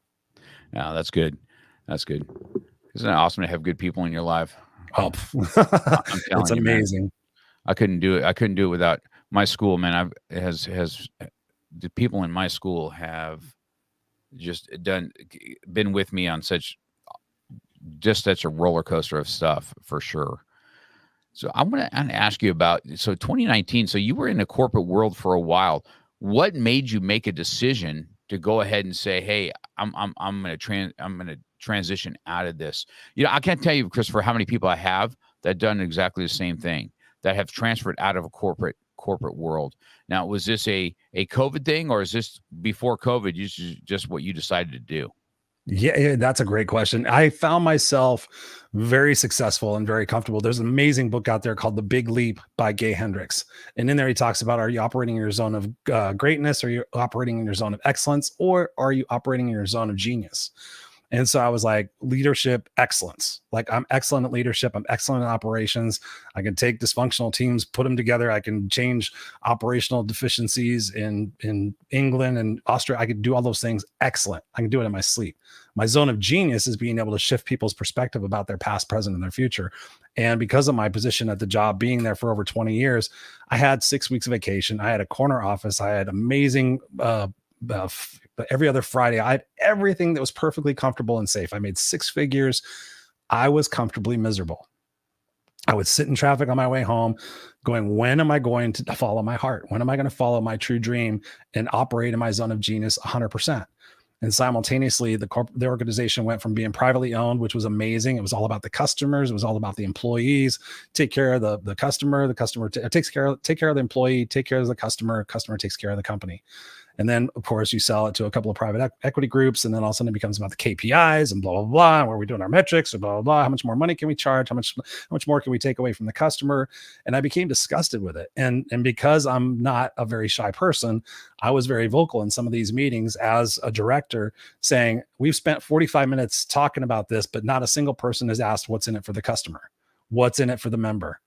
Speaker 2: Yeah, that's good. That's good. Isn't it awesome to have good people in your life?
Speaker 3: Oh,
Speaker 2: I'm telling
Speaker 3: it's
Speaker 2: you,
Speaker 3: amazing.
Speaker 2: Man, I couldn't do it. I couldn't do it without my school, man. The people in my school have just been with me on such a roller coaster of stuff for sure. So I'm going to ask you about, 2019. So you were in the corporate world for a while. What made you make a decision to go ahead and say, "Hey, I'm going to transition out of this"? I can't tell you, Christopher, how many people I have that done exactly the same thing, that have transferred out of a corporate world. Now, was this a COVID thing, or is this before COVID? Just what you decided to do?
Speaker 3: Yeah, that's a great question. I found myself very successful and very comfortable. There's an amazing book out there called The Big Leap by Gay Hendricks. And in there, he talks about, are you operating in your zone of greatness? Are you operating in your zone of excellence? Or are you operating in your zone of genius? And so I was like, leadership excellence. Like, I'm excellent at leadership. I'm excellent at operations. I can take dysfunctional teams, put them together. I can change operational deficiencies in England and Austria. I could do all those things. Excellent. I can do it in my sleep. My zone of genius is being able to shift people's perspective about their past, present, and their future. And because of my position at the job, being there for over 20 years, I had 6 weeks of vacation. I had a corner office. I had amazing, but every other Friday, I had everything that was perfectly comfortable and safe. I made 6 figures. I was comfortably miserable. I would sit in traffic on my way home going, when am I going to follow my heart? When am I going to follow my true dream and operate in my zone of genius 100%? And simultaneously, the organization went from being privately owned, which was amazing. It was all about the customers. It was all about the employees. Take care of the customer. The customer takes care of the employee. Take care of the customer. Customer takes care of the company. And then, of course, you sell it to a couple of private equity groups. And then all of a sudden it becomes about the KPIs and blah, blah, blah. And where are we doing our metrics or blah, blah, blah. How much more money can we charge? How much more can we take away from the customer? And I became disgusted with it. And because I'm not a very shy person, I was very vocal in some of these meetings as a director saying, we've spent 45 minutes talking about this, but not a single person has asked what's in it for the customer. What's in it for the member,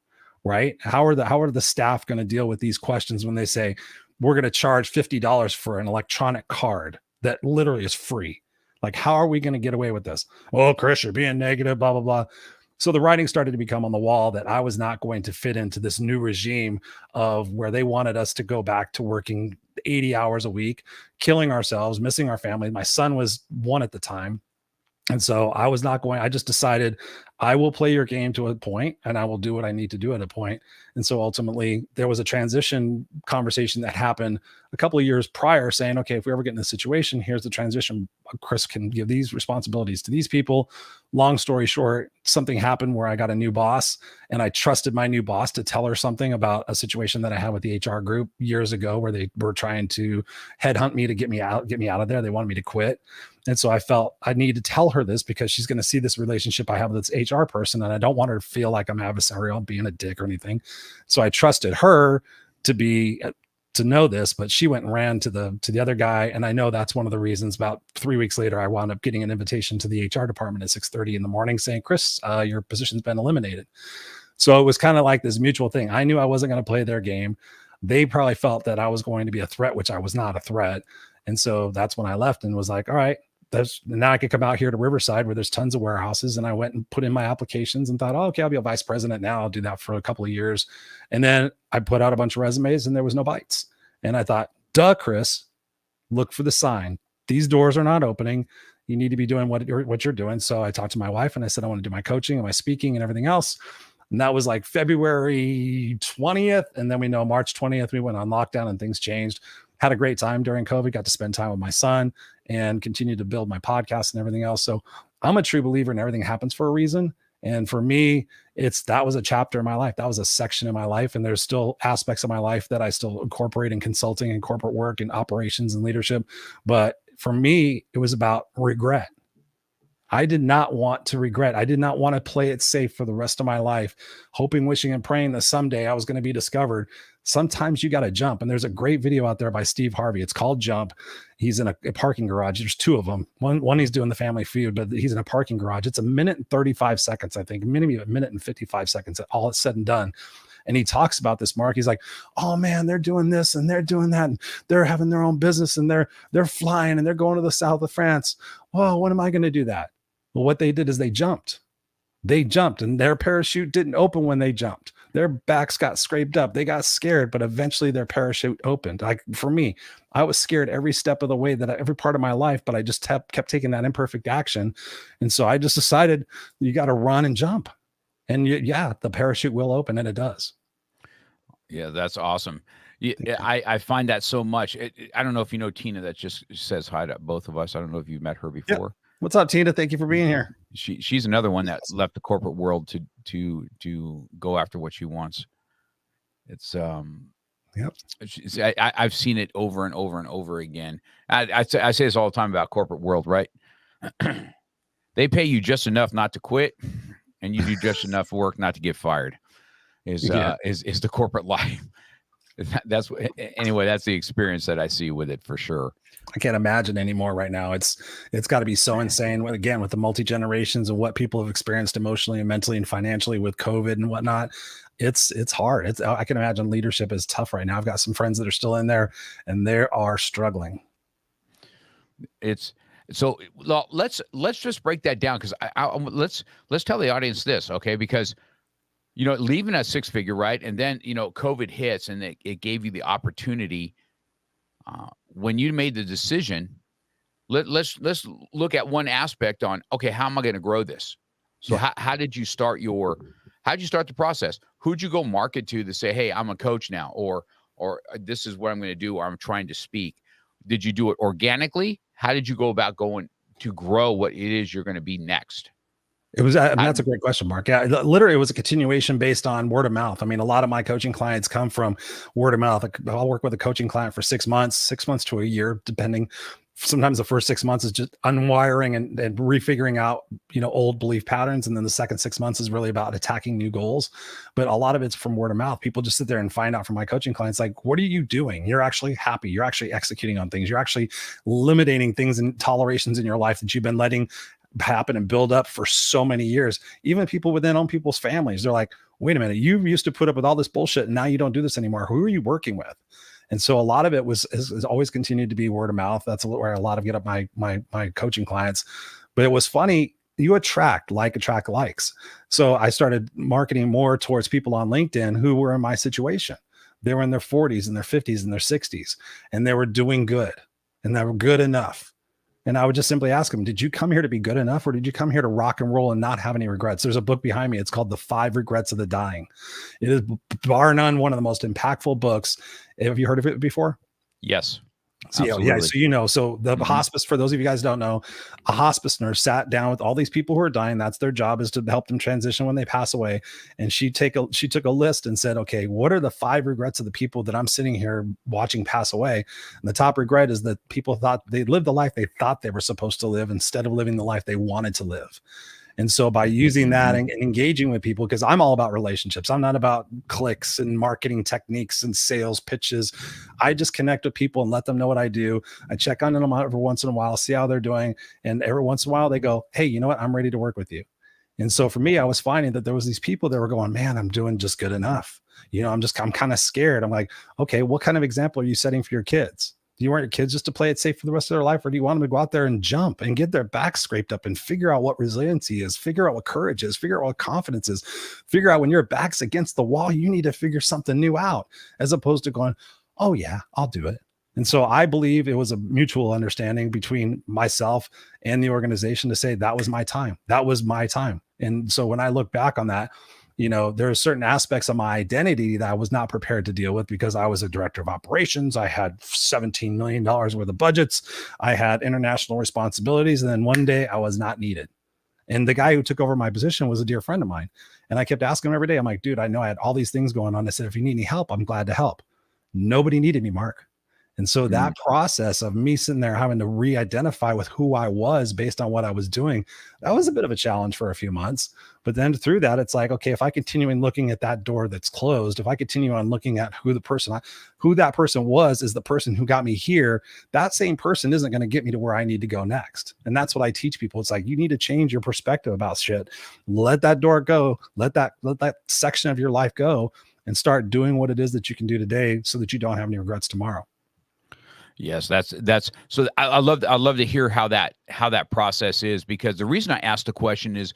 Speaker 3: right? How are the staff going to deal with these questions when they say, we're going to charge $50 for an electronic card that literally is free? Like, how are we going to get away with this? Oh, Chris, you're being negative, blah, blah, blah. So the writing started to become on the wall that I was not going to fit into this new regime of where they wanted us to go back to working 80 hours a week, killing ourselves, missing our family. My son was 1 at the time. And so I just decided I will play your game to a point and I will do what I need to do at a point. And so ultimately there was a transition conversation that happened a couple of years prior saying, okay, if we ever get in this situation, here's the transition. Chris can give these responsibilities to these people. Long story short, something happened where I got a new boss and I trusted my new boss to tell her something about a situation that I had with the HR group years ago where they were trying to headhunt me to get me out of there. They wanted me to quit. And so I felt I need to tell her this because she's going to see this relationship I have with this HR person. And I don't want her to feel like I'm adversarial, being a dick or anything. So I trusted her to know this, but she went and ran to the other guy. And I know that's one of the reasons about 3 weeks later, I wound up getting an invitation to the HR department at 6:30 in the morning saying, Chris, your position's been eliminated. So it was kind of like this mutual thing. I knew I wasn't going to play their game. They probably felt that I was going to be a threat, which I was not a threat. And so that's when I left and was like, all right, now I could come out here to Riverside where there's tons of warehouses. And I went and put in my applications and thought, oh, okay, I'll be a vice president now. I'll do that for a couple of years. And then I put out a bunch of resumes and there was no bites. And I thought, duh, Chris, look for the sign. These doors are not opening. You need to be doing what you're doing. So I talked to my wife and I said, I want to do my coaching and my speaking and everything else. And that was like February 20th. And then we know March 20th, we went on lockdown and things changed. Had a great time during COVID, got to spend time with my son and continued to build my podcast and everything else. So I'm a true believer in everything happens for a reason. And for me, that was a chapter in my life. That was a section in my life. And there's still aspects of my life that I still incorporate in consulting and corporate work and operations and leadership. But for me, it was about regret. I did not want to regret. I did not want to play it safe for the rest of my life, hoping, wishing, and praying that someday I was going to be discovered. Sometimes you got to jump. And there's a great video out there by Steve Harvey. It's called Jump. He's in a parking garage. There's two of them. One he's doing the Family Feud, but he's in a parking garage. It's 1 minute and 35 seconds, I think, maybe 1 minute and 55 seconds, all it's said and done. And he talks about this, Mark. He's like, oh man, they're doing this and they're doing that. And they're having their own business and they're flying and they're going to the south of France. Well, when am I going to do that? Well, what they did is they jumped. They jumped and their parachute didn't open when they jumped. Their backs got scraped up. They got scared, but eventually their parachute opened. Like for me, I was scared every step of the way, every part of my life, but I just kept taking that imperfect action. And so I just decided you got to run and jump. And yeah, the parachute will open, and it does.
Speaker 2: Yeah, that's awesome. Yeah, I find that so much. I don't know if you know Tina that just says hi to both of us. I don't know if you've met her before.
Speaker 3: Yep. What's up, Tina? Thank you for being here.
Speaker 2: She's another one that left the corporate world to go after what she wants. It's
Speaker 3: yep.
Speaker 2: I've seen it over and over and over again. I say this all the time about corporate world, right? They pay you just enough not to quit, and you do just enough work not to get fired. Is the corporate life. That's the experience that I see with it for sure.
Speaker 3: I can't imagine anymore right now. It's got to be so insane. Again, with the multi-generations and what people have experienced emotionally and mentally and financially with COVID and whatnot, it's hard. I can imagine leadership is tough right now. I've got some friends that are still in there and they are struggling.
Speaker 2: So let's just break that down, because let's tell the audience this, okay? Because leaving a six-figure, right? And then, COVID hits and it gave you the opportunity. When you made the decision, let's look at one aspect on, okay, how am I going to grow this? So how did you start the process? Who'd you go market to say, hey, I'm a coach now, or this is what I'm going to do, or I'm trying to speak? Did you do it organically? How did you go about going to grow what it is you're going to be next?
Speaker 3: It was, that's a great question, Mark. Yeah, literally, it was a continuation based on word of mouth. I mean, a lot of my coaching clients come from word of mouth. I'll work with a coaching client for 6 months to a year, depending. Sometimes the first 6 months is just unwiring and refiguring out, old belief patterns. And then the second 6 months is really about attacking new goals. But a lot of it's from word of mouth. People just sit there and find out from my coaching clients, like, what are you doing? You're actually happy. You're actually executing on things. You're actually eliminating things and tolerations in your life that you've been letting happen and build up for so many years. Even people within own people's families, they're like, wait a minute, you used to put up with all this bullshit and now you don't do this anymore. Who are you working with? And so a lot of it has always continued to be word of mouth. That's where a lot of get up my coaching clients. But it was funny, you attract likes. So I started marketing more towards people on LinkedIn who were in my situation. They were in their 40s and their 50s and their 60s, and they were doing good and they were good enough. And I would just simply ask them, did you come here to be good enough, or did you come here to rock and roll and not have any regrets? There's a book behind me. It's called The 5 Regrets of the Dying. It is bar none one of the most impactful books. Have you heard of it before?
Speaker 2: Yes.
Speaker 3: So, so the hospice, for those of you guys who don't know, a hospice nurse sat down with all these people who are dying. That's their job, is to help them transition when they pass away. And she took a list and said, okay, what are the 5 regrets of the people that I'm sitting here watching pass away? And the top regret is that people thought they lived the life they thought they were supposed to live instead of living the life they wanted to live. And so by using that and engaging with people, because I'm all about relationships, I'm not about clicks and marketing techniques and sales pitches. I just connect with people and let them know what I do. I check on them every once in a while, see how they're doing. And every once in a while they go, hey, you know what? I'm ready to work with you. And so for me, I was finding that there was these people that were going, man, I'm doing just good enough. I'm kind of scared. I'm like, okay, what kind of example are you setting for your kids? Do you want your kids just to play it safe for the rest of their life? Or do you want them to go out there and jump and get their back scraped up and figure out what resiliency is, figure out what courage is, figure out what confidence is, figure out when your back's against the wall, you need to figure something new out, as opposed to going, oh yeah, I'll do it. And so I believe it was a mutual understanding between myself and the organization to say, that was my time. That was my time. And so when I look back on that, there are certain aspects of my identity that I was not prepared to deal with, because I was a director of operations. I had $17 million worth of budgets. I had international responsibilities. And then one day I was not needed. And the guy who took over my position was a dear friend of mine. And I kept asking him every day, I'm like, dude, I know I had all these things going on. I said, if you need any help, I'm glad to help. Nobody needed me, Mark. And so that process of me sitting there having to re-identify with who I was based on what I was doing, that was a bit of a challenge for a few months. But then through that, it's like, okay, if I continue in looking at that door that's closed, if I continue on looking at who that person was, is the person who got me here, that same person isn't going to get me to where I need to go next. And that's what I teach people. It's like, you need to change your perspective about shit. Let that door go. Let that section of your life go, and start doing what it is that you can do today so that you don't have any regrets tomorrow.
Speaker 2: Yes, that's so I love to hear how that process is, because the reason I asked the question is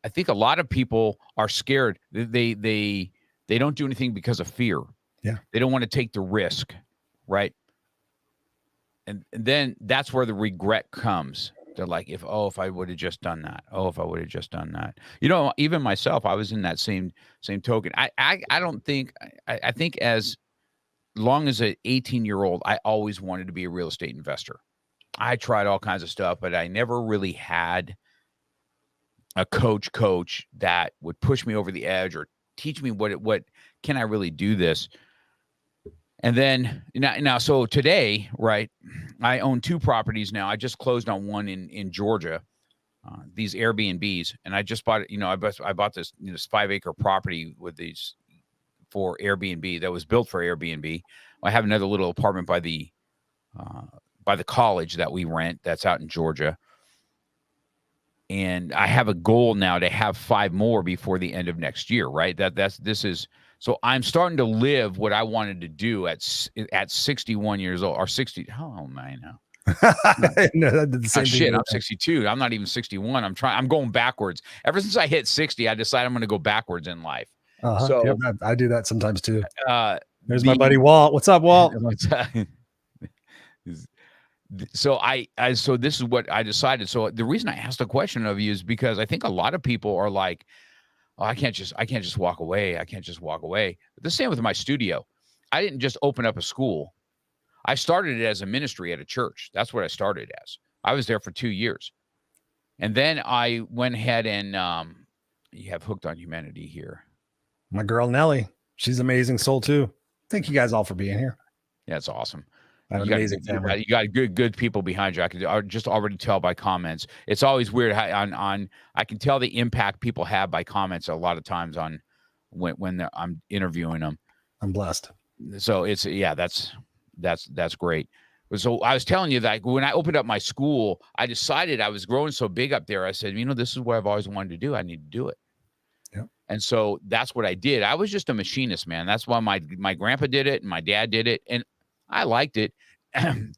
Speaker 2: I think a lot of people are scared. They don't do anything because of fear.
Speaker 3: Yeah.
Speaker 2: They don't want to take the risk, right? And then that's where the regret comes. They're like, if I would have just done that. Oh, if I would have just done that. You know, even myself, I was in that same token. I don't think I think as long as an 18-year-old, I always wanted to be a real estate investor. I tried all kinds of stuff, but I never really had a coach that would push me over the edge or teach me what can I really do this. And then now, so today, right, I own 2 properties now. I just closed on one in Georgia, these Airbnbs, and I just bought it. You know, I bought this 5-acre property with these for Airbnb that was built for Airbnb. I have another little apartment by the college that we rent that's out in Georgia. And I have a goal now to have 5 more before the end of next year, right? So I'm starting to live what I wanted to do at 61 years old, or 60. How old am I now?
Speaker 3: No, that did the same
Speaker 2: shit, I'm 62. I'm not even 61. I'm going backwards. Ever since I hit 60, I decided I'm going to go backwards in life. So
Speaker 3: yeah, I do that sometimes too. There's my buddy Walt. What's up, Walt?
Speaker 2: So so this is what I decided. So the reason I asked the question of you is because I think a lot of people are like, oh, I can't just walk away. I can't just walk away. The same with my studio. I didn't just open up a school. I started it as a ministry at a church. That's what I started as. I was there for 2 years. And then I went ahead and you have Hooked on Humanity here.
Speaker 3: My girl Nellie, she's an amazing soul too. Thank you guys all for being here.
Speaker 2: Yeah, it's awesome.
Speaker 3: You
Speaker 2: got good people behind you. I can just already tell by comments. It's always weird how I can tell the impact people have by comments a lot of times on when I'm interviewing them.
Speaker 3: I'm blessed.
Speaker 2: So that's great. So I was telling you that when I opened up my school, I decided I was growing so big up there. I said, this is what I've always wanted to do. I need to do it.
Speaker 3: Yep.
Speaker 2: And so that's what I did. I was just a machinist, man. That's why my grandpa did it and my dad did it. And I liked it.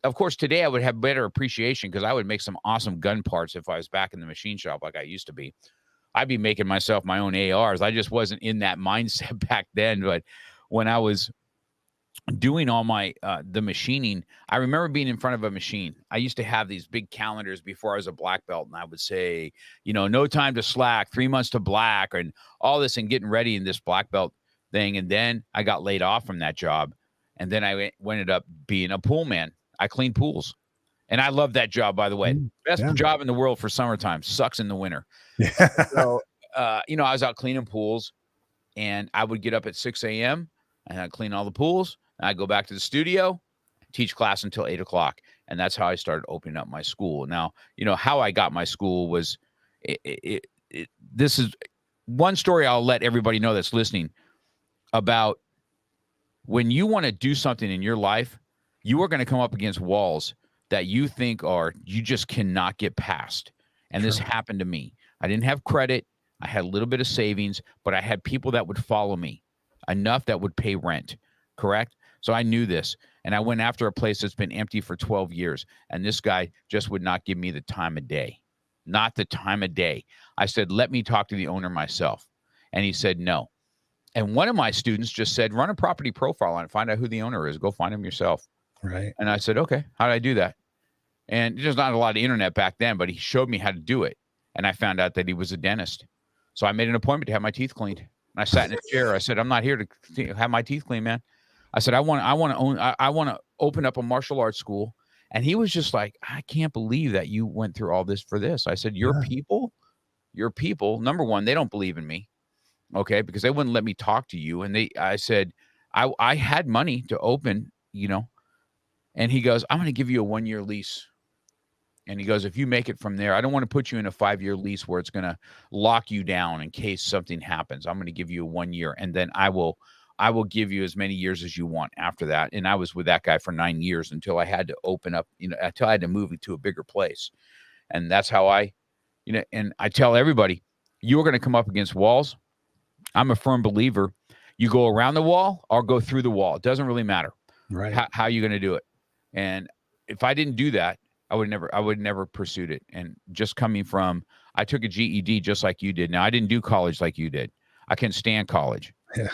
Speaker 2: Of course, today I would have better appreciation because I would make some awesome gun parts if I was back in the machine shop like I used to be. I'd be making myself my own ARs. I just wasn't in that mindset back then. But when I was doing all my the machining, I remember being in front of a machine. I used to have these big calendars before I was a black belt, and I would say, no time to slack, 3 months to black, and all this, and getting ready in this black belt thing. And then I got laid off from that job. And then I ended up being a pool man. I clean pools. And I love that job, by the way. Best job in the world for summertime. Sucks in the winter.
Speaker 3: Yeah.
Speaker 2: So, I was out cleaning pools, and I would get up at 6 a.m. and I'd clean all the pools. And I'd go back to the studio, teach class until 8 o'clock. And that's how I started opening up my school. Now, how I got my school was this is one story I'll let everybody know that's listening about. When you want to do something in your life, you are going to come up against walls that you think you just cannot get past. And this happened to me. I didn't have credit. I had a little bit of savings, but I had people that would follow me, enough that would pay rent. Correct? So I knew this. And I went after a place that's been empty for 12 years. And this guy just would not give me the time of day. Not the time of day. I said, let me talk to the owner myself. And he said, no. And one of my students just said, run a property profile on it, find out who the owner is, go find him yourself.
Speaker 3: Right.
Speaker 2: And I said, okay, how did I do that? And there's not a lot of internet back then, but he showed me how to do it. And I found out that he was a dentist. So I made an appointment to have my teeth cleaned. And I sat in a chair. I said, I'm not here to have my teeth cleaned, man. I said, I want to open up a martial arts school. And he was just like, I can't believe that you went through all this for this. I said, your people, number one, they don't believe in me. Okay, because they wouldn't let me talk to you. And I said, I had money to open, And he goes, I'm going to give you a 1-year lease. And he goes, if you make it from there, I don't want to put you in a 5-year lease where it's going to lock you down in case something happens. I'm going to give you a 1 year, and then I will give you as many years as you want after that. And I was with that guy for 9 years until I had to open up, until I had to move to a bigger place. And that's how and I tell everybody, you're going to come up against walls. I'm a firm believer. You go around the wall or go through the wall. It doesn't really matter how you're going to do it. And if I didn't do that, I would never pursued it. And just coming from, I took a GED just like you did. Now, I didn't do college like you did. I couldn't stand college.
Speaker 3: Yeah.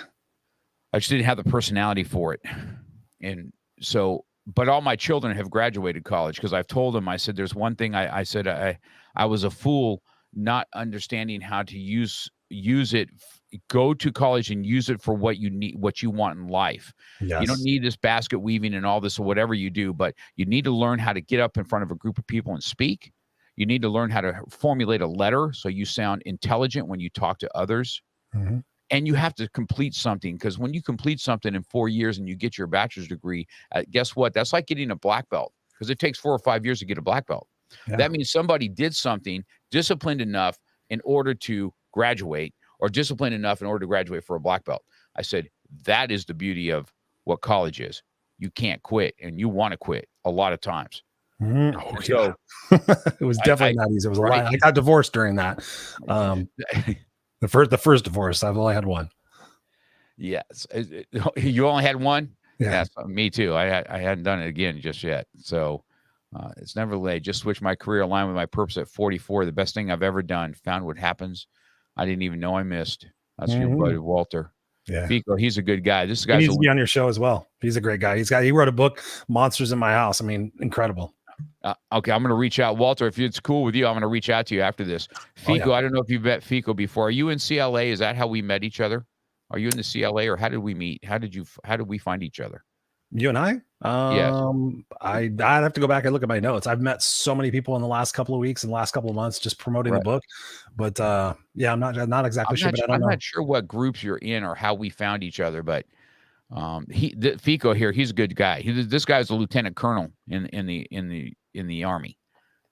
Speaker 2: I just didn't have the personality for it. And so, but all my children have graduated college because I've told them, I said, there's one thing I said, I was a fool not understanding how to use it. Go to college and use it for what you need, what you want in life.
Speaker 3: Yes.
Speaker 2: You don't need this basket weaving and all this or whatever you do, but you need to learn how to get up in front of a group of people and speak. You need to learn how to formulate a letter so you sound intelligent when you talk to others.
Speaker 3: Mm-hmm.
Speaker 2: And you have to complete something, because when you complete something in 4 years and you get your bachelor's degree, guess what? That's like getting a black belt, because it takes 4 or 5 years to get a black belt. Yeah. That means somebody did something disciplined enough in order to graduate, or disciplined enough in order to graduate for a black belt. I said, that is the beauty of what college is. You can't quit, and you want to quit a lot of times.
Speaker 3: Mm-hmm. Oh, so it was definitely not easy. It was a lot. I got divorced during that. The first divorce, I've only had one.
Speaker 2: Yes. You only had one?
Speaker 3: Yeah.
Speaker 2: Yes, me too. I hadn't done it again just yet. So it's never late. Just switched my career aligned with my purpose at 44. The best thing I've ever done. Found what happens I didn't even know I missed. That's your buddy, Walter.
Speaker 3: Yeah.
Speaker 2: Fico, he's a good guy. This guy
Speaker 3: needs to be on your show as well. He's a great guy. He wrote a book, Monsters in My House. I mean, incredible.
Speaker 2: Okay, I'm going to reach out. Walter, if it's cool with you, I'm going to reach out to you after this. Fico, I don't know if you've met Fico before. Are you in CLA? Is that how we met each other? Are you in the CLA, or how did we meet? How did we find each other?
Speaker 3: You and I?
Speaker 2: Yes.
Speaker 3: I'd have to go back and look at my notes. I've met so many people in the last couple of weeks and the last couple of months just promoting the book. But yeah, I'm not exactly sure, but I don't know.
Speaker 2: I'm not sure what groups you're in or how we found each other, but Fico here, he's a good guy. This guy is a lieutenant colonel in the Army.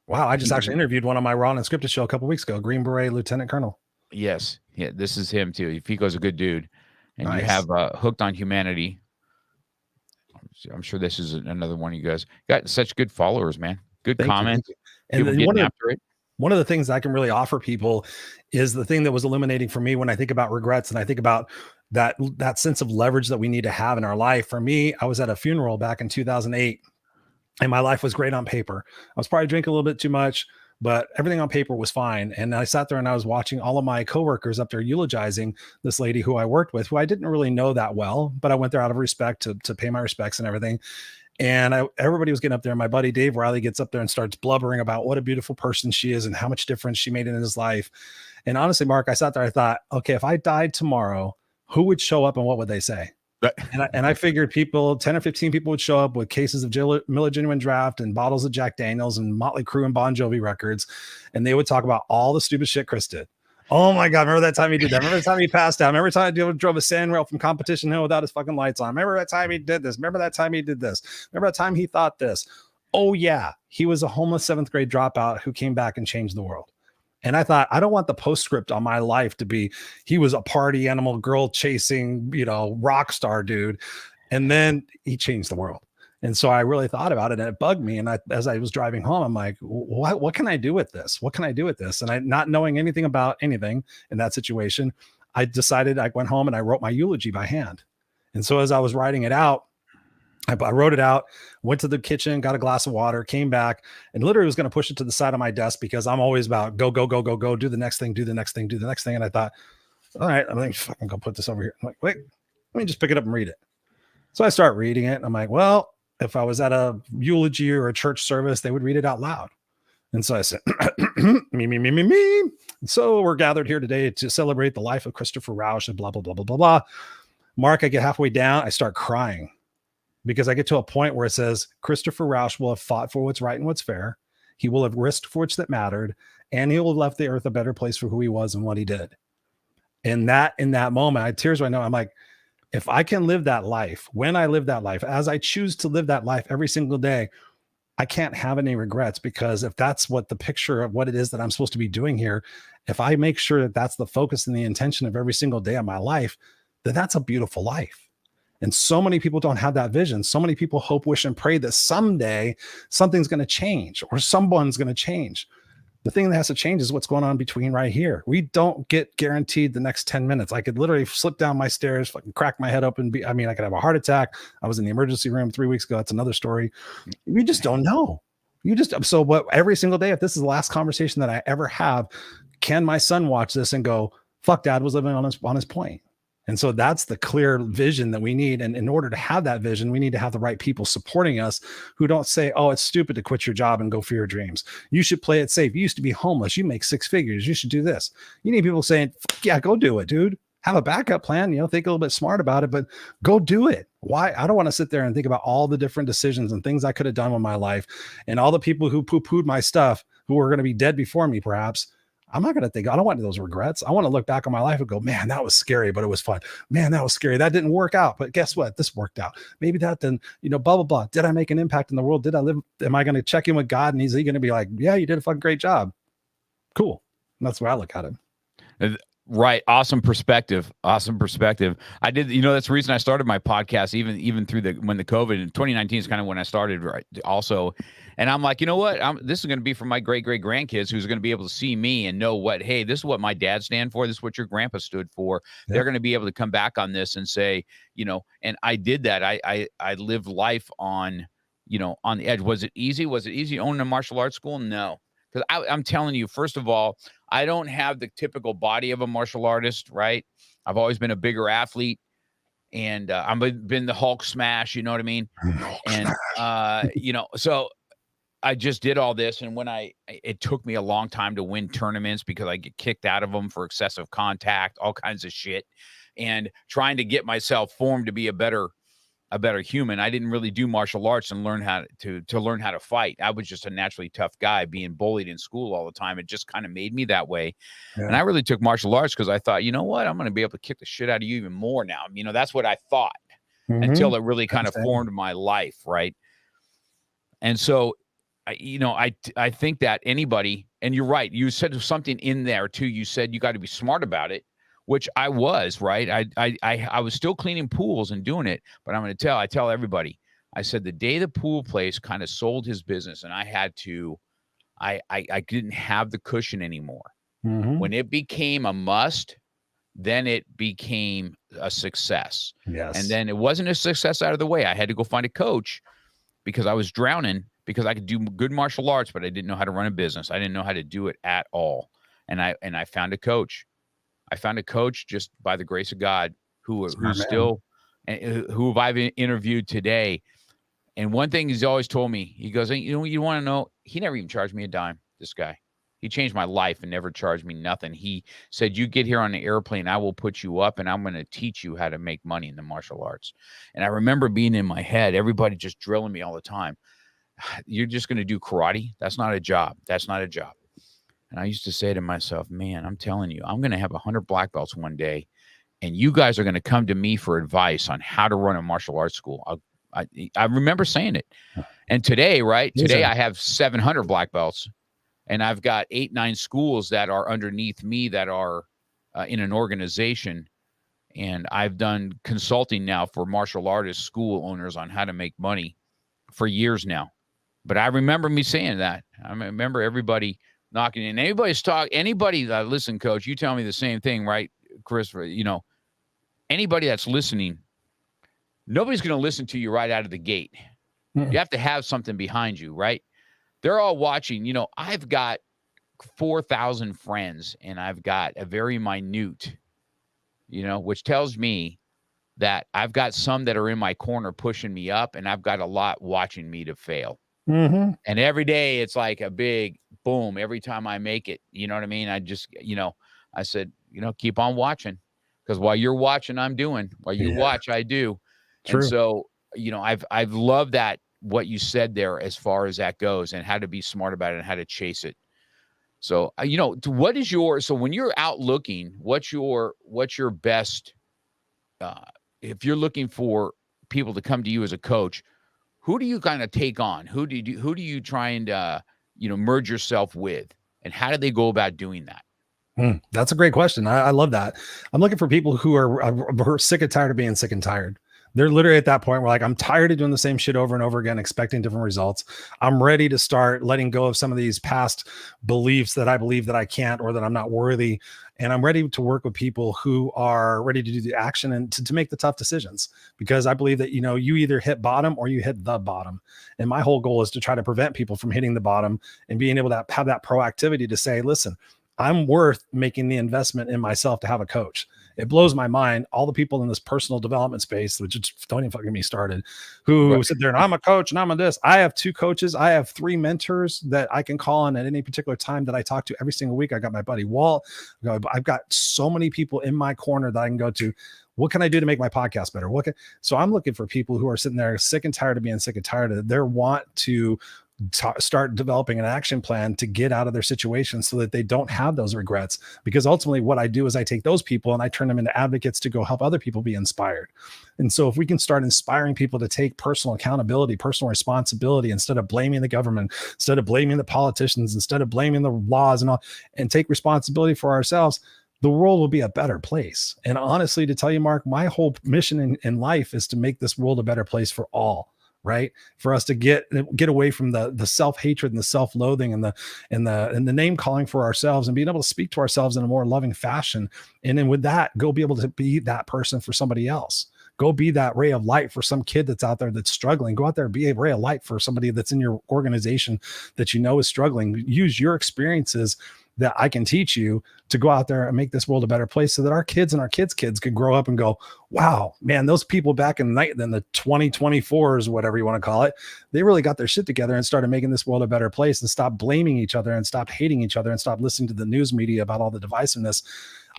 Speaker 3: Wow, I just actually interviewed one on my Raw and Scripted show a couple of weeks ago, Green Beret Lieutenant Colonel.
Speaker 2: Yes. Yeah, this is him too. Fico's a good dude. And
Speaker 3: nice.
Speaker 2: You have Hooked on Humanity. I'm sure this is another one of you guys. Got such good followers, man. Good comments.
Speaker 3: And one of the things I can really offer people is the thing that was illuminating for me when I think about regrets and I think about that sense of leverage that we need to have in our life. For me, I was at a funeral back in 2008 and my life was great on paper. I was probably drinking a little bit too much, but everything on paper was fine. And I sat there and I was watching all of my coworkers up there eulogizing this lady who I worked with, who I didn't really know that well, but I went there out of respect to pay my respects and everything. And everybody was getting up there. My buddy Dave Riley gets up there and starts blubbering about what a beautiful person she is and how much difference she made in his life. And honestly, Mark, I sat there, I thought, okay, if I died tomorrow, who would show up and what would they say? And I figured 10 or 15 people would show up with cases of Miller Genuine Draft and bottles of Jack Daniels and Motley Crue and Bon Jovi records. And they would talk about all the stupid shit Chris did. Oh my God. Remember that time he did that? Remember the time he passed out? Remember the time he drove a sandrail from Competition Hill without his fucking lights on? Remember that time he did this? Remember that time he did this? Remember that time he thought this? Oh yeah. He was a homeless 7th grade dropout who came back and changed the world. And I thought, I don't want the postscript on my life to be, he was a party animal, girl chasing, rock star dude. And then he changed the world. And so I really thought about it and it bugged me. And as I was driving home, I'm like, what can I do with this? What can I do with this? And I, not knowing anything about anything in that situation, I decided, I went home and I wrote my eulogy by hand. And so as I was writing it out, I wrote it out, went to the kitchen, got a glass of water, came back, and literally was going to push it to the side of my desk because I'm always about go, do the next thing, do the next thing, do the next thing. And I thought, all right, I'm like, fucking go put this over here. I'm like, wait, let me just pick it up and read it. So I start reading it. And I'm like, well, if I was at a eulogy or a church service, they would read it out loud. And so I said, me. And so we're gathered here today to celebrate the life of Christopher Rausch and blah, blah, blah, blah, blah, blah. Mark, I get halfway down. I start crying. Because I get to a point where it says, Christopher Rausch will have fought for what's right and what's fair. He will have risked for what's that mattered. And he will have left the earth a better place for who he was and what he did. And in that moment, I had tears right now. I'm like, if I can live that life, when I live that life, as I choose to live that life every single day, I can't have any regrets, because if that's what the picture of what it is that I'm supposed to be doing here, if I make sure that that's the focus and the intention of every single day of my life, then that's a beautiful life. And so many people don't have that vision. So many people hope, wish, and pray that someday something's going to change or someone's going to change. The thing that has to change is what's going on between right here. We don't get guaranteed the next 10 minutes. I could literally slip down my stairs, fucking crack my head open. I could have a heart attack. I was in the emergency room 3 weeks ago. That's another story. You just don't know. So what, every single day, if this is the last conversation that I ever have, can my son watch this and go, fuck, dad was living on his point? And so that's the clear vision that we need. And in order to have that vision, we need to have the right people supporting us who don't say, oh, it's stupid to quit your job and go for your dreams. You should play it safe. You used to be homeless. You make 6 figures. You should do this. You need people saying, yeah, go do it, dude. Have a backup plan, think a little bit smart about it, but go do it. Why? I don't want to sit there and think about all the different decisions and things I could have done with my life and all the people who poo-pooed my stuff who are going to be dead before me, perhaps. I'm not going to think, I don't want those regrets. I want to look back on my life and go, man, that was scary, but it was fun. Man, that was scary. That didn't work out. But guess what? This worked out. Maybe that didn't, blah, blah, blah. Did I make an impact in the world? Did I live? Am I going to check in with God? And is he going to be like, yeah, you did a fucking great job. Cool. And that's where I look at it.
Speaker 2: Right. Awesome perspective. I did, that's the reason I started my podcast, even through when the COVID in 2019 is kind of when I started, right? Also. And I'm like, you know what? This is going to be for my great grandkids who's going to be able to see me and know hey, this is what my dad stand for. This is what your grandpa stood for. Yeah. They're going to be able to come back on this and say, and I did that. I lived life on the edge. Was it easy? Was it easy owning a martial arts school? No. Because I'm telling you, first of all, I don't have the typical body of a martial artist, right? I've always been a bigger athlete, and I've been the Hulk smash, you know what I mean? So I just did all this, and it took me a long time to win tournaments because I get kicked out of them for excessive contact, all kinds of shit, and trying to get myself formed to be a better human. I didn't really do martial arts and learn how to fight. I was just a naturally tough guy being bullied in school all the time. It just kind of made me that way. Yeah. And I really took martial arts because I thought, you know what, I'm going to be able to kick the shit out of you even more now. That's what I thought until it really kind of formed my life. Right. And so, I think that anybody, and you're right. You said something in there too. You said you got to be smart about it, which I was, right? I was still cleaning pools and doing it, but I tell everybody, I said the day the pool place kind of sold his business and I didn't have the cushion anymore. Mm-hmm. When it became a must, then it became a success. Yes. And then it wasn't a success out of the way. I had to go find a coach because I was drowning, because I could do good martial arts, but I didn't know how to run a business. I didn't know how to do it at all. And I found a coach. I found a coach just by the grace of God who's still, who I've interviewed today. And one thing he's always told me, he goes, you want to know, he never even charged me a dime, this guy. He changed my life and never charged me nothing. He said, you get here on the airplane, I will put you up and I'm going to teach you how to make money in the martial arts. And I remember being in my head, everybody just drilling me all the time. You're just going to do karate? That's not a job. That's not a job. And I used to say to myself, man, I'm telling you, I'm going to have 100 black belts one day, and you guys are going to come to me for advice on how to run a martial arts school. I remember saying it. And today, right? Today I have 700 black belts, and I've got 8-9 schools that are underneath me that are in an organization. And I've done consulting now for martial artists, school owners on how to make money for years now. But I remember me saying that. I remember everybody knocking in. Anybody, listen, coach, you tell me the same thing, right, Chris? Anybody that's listening, nobody's going to listen to you right out of the gate. Mm-hmm. You have to have something behind you, right? They're all watching. I've got 4,000 friends, and I've got a very minute, which tells me that I've got some that are in my corner pushing me up, and I've got a lot watching me to fail. Mm-hmm. And every day it's like a big boom every time I make it. You know what I mean? I just, I said, keep on watching, because while you're watching, I'm doing. While you watch, I do. True. And so, I've loved that, what you said there as far as that goes, and how to be smart about it and how to chase it. So, what is so when you're out looking, what's your best if you're looking for people to come to you as a coach, who do you kind of take on? Who do you try and merge yourself with, and how do they go about doing that?
Speaker 3: That's a great question. I love that. I'm looking for people who are sick and tired of being sick and tired. They're literally at that point where like, I'm tired of doing the same shit over and over again, expecting different results. I'm ready to start letting go of some of these past beliefs that I believe that I can't, or that I'm not worthy. And I'm ready to work with people who are ready to do the action and to make the tough decisions, because I believe that, you either hit bottom or you hit the bottom. And my whole goal is to try to prevent people from hitting the bottom and being able to have that proactivity to say, listen, I'm worth making the investment in myself to have a coach. It blows my mind. All the people in this personal development space, which just don't even fucking get me started, who sit there and I'm a coach and I'm a this. I have 2 coaches. I have 3 mentors that I can call on at any particular time that I talk to every single week. I got my buddy Walt. I've got so many people in my corner that I can go to. What can I do to make my podcast better? So I'm looking for people who are sitting there sick and tired of being sick and tired of it. They want to start developing an action plan to get out of their situation so that they don't have those regrets. Because ultimately what I do is I take those people and I turn them into advocates to go help other people be inspired. And so if we can start inspiring people to take personal accountability, personal responsibility, instead of blaming the government, instead of blaming the politicians, instead of blaming the laws and all, and take responsibility for ourselves, the world will be a better place. And honestly, to tell you, Mark, my whole mission in life is to make this world a better place for all. Right. For us to get away from the self-hatred and the self-loathing and the name calling for ourselves, and being able to speak to ourselves in a more loving fashion. And then with that, go be able to be that person for somebody else. Go be that ray of light for some kid that's out there that's struggling. Go out there and be a ray of light for somebody that's in your organization that is struggling. Use your experiences that I can teach you to go out there and make this world a better place, so that our kids and our kids' kids could grow up and go, wow, man, those people back in the 2024s, whatever you want to call it, they really got their shit together and started making this world a better place, and stop blaming each other and stop hating each other and stop listening to the news media about all the divisiveness.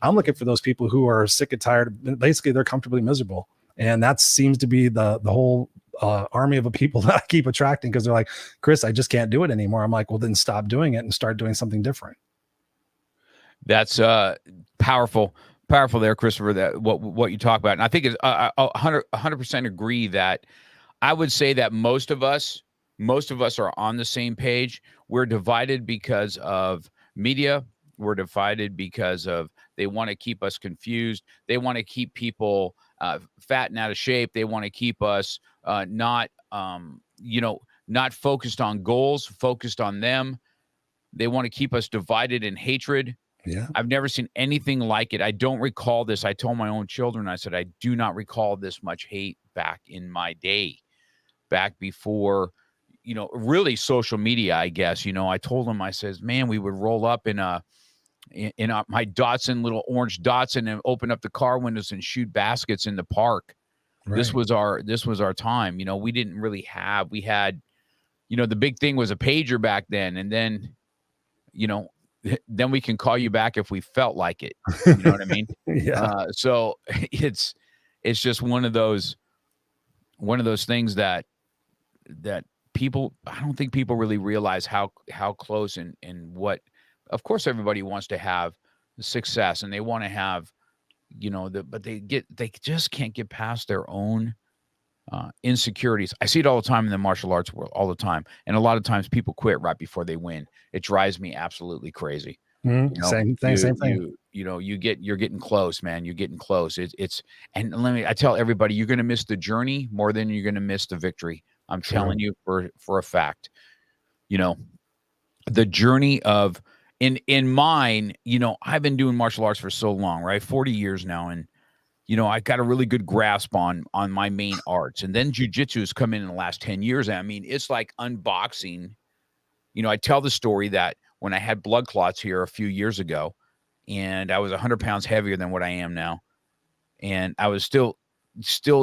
Speaker 3: I'm looking for those people who are sick and tired. Basically, they're comfortably miserable. And that seems to be the whole army of people that I keep attracting, because they're like, Chris, I just can't do it anymore. I'm like, well, then stop doing it and start doing something different.
Speaker 2: That's powerful there, Christopher, that what you talk about. And I think it's 100% agree that I would say that most of us are on the same page. We're divided because of media. We're divided because of they want to keep us confused. They want to keep people fat and out of shape. They want to keep us not focused on goals, focused on them. They want to keep us divided in hatred.
Speaker 3: Yeah.
Speaker 2: I've never seen anything like it. I don't recall this. I told my own children, I said, I do not recall this much hate back in my day, back before, really social media, I guess. I told them, I says, man, we would roll up in my Datsun, little orange Datsun, and open up the car windows and shoot baskets in the park. Right. This was our time. We didn't really we had, the big thing was a pager back then. And then, then we can call you back if we felt like it. You know what I mean?
Speaker 3: Yeah.
Speaker 2: So it's just one of those things that people, I don't think people really realize how close and what, of course, everybody wants to have success and they want to have, but they just can't get past their own insecurities. I see it all the time in the martial arts world, all the time. And a lot of times people quit right before they win. It drives me absolutely crazy.
Speaker 3: Same thing.
Speaker 2: You're getting close, man. You're getting close. And I tell everybody, you're going to miss the journey more than you're going to miss the victory. I'm telling you for a fact. The journey of in mine, I've been doing martial arts for so long, right? 40 years now. And I got a really good grasp on my main arts. And then jiu-jitsu has come in the last 10 years. I mean, it's like unboxing. I tell the story that when I had blood clots here a few years ago, and I was 100 pounds heavier than what I am now. And I was still,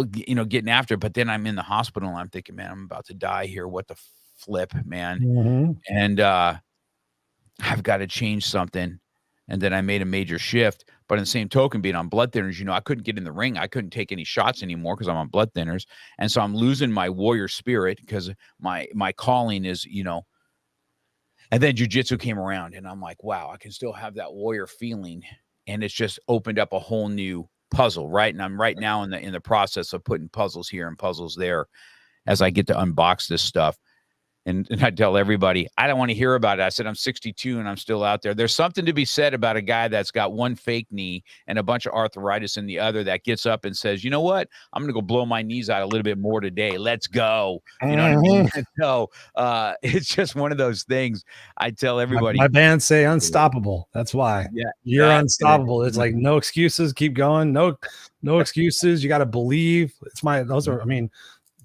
Speaker 2: getting after it. But then I'm in the hospital and I'm thinking, man, I'm about to die here. What the flip, man?
Speaker 3: Mm-hmm.
Speaker 2: And I've got to change something. And then I made a major shift. But in the same token, being on blood thinners, I couldn't get in the ring. I couldn't take any shots anymore because I'm on blood thinners. And so I'm losing my warrior spirit because my calling is, and then jiu-jitsu came around and I'm like, wow, I can still have that warrior feeling. And it's just opened up a whole new puzzle, right? And I'm right now in the process of putting puzzles here and puzzles there as I get to unbox this stuff. And I tell everybody, I don't want to hear about it. I said, I'm 62 and I'm still out there. There's something to be said about a guy that's got one fake knee and a bunch of arthritis in the other that gets up and says, you know what? I'm going to go blow my knees out a little bit more today. Let's go. You know what I mean? So it's just one of those things. I tell everybody.
Speaker 3: My band say unstoppable. That's why.
Speaker 2: Yeah,
Speaker 3: you're unstoppable. It's like no excuses. Keep going. No excuses. You got to believe.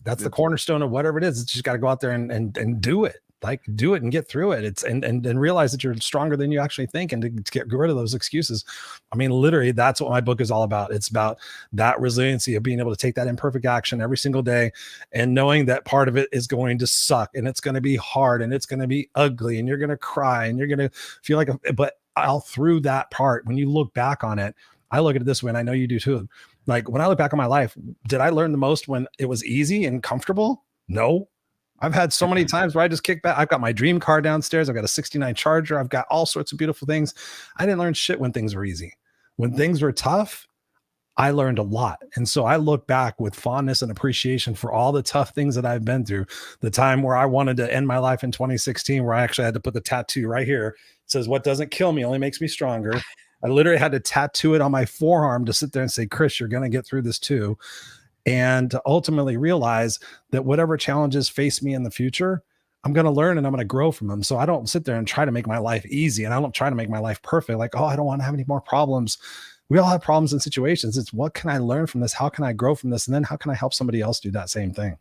Speaker 3: That's the cornerstone of whatever it is. It's just got to go out there and do it. Like do it and get through it. It's and realize that you're stronger than you actually think, and to get rid of those excuses. I mean, literally, that's what my book is all about. It's about that resiliency of being able to take that imperfect action every single day, and knowing that part of it is going to suck, and it's going to be hard, and it's going to be ugly, and you're going to cry, and you're going to feel like, but all through that part, when you look back on it, I look at it this way, and I know you do too. Like when I look back on my life, did I learn the most when it was easy and comfortable? No. I've had so many times where I just kick back. I've got my dream car downstairs. I've got a 69 Charger. I've got all sorts of beautiful things. I didn't learn shit when things were easy. When things were tough, I learned a lot. And so I look back with fondness and appreciation for all the tough things that I've been through. The time where I wanted to end my life in 2016, where I actually had to put the tattoo right here. It says, what doesn't kill me only makes me stronger. I literally had to tattoo it on my forearm to sit there and say, Chris, you're going to get through this too. And to ultimately realize that whatever challenges face me in the future, I'm going to learn and I'm going to grow from them. So I don't sit there and try to make my life easy. And I don't try to make my life perfect. Like, oh, I don't want to have any more problems. We all have problems and situations. It's what can I learn from this? How can I grow from this? And then how can I help somebody else do that same thing?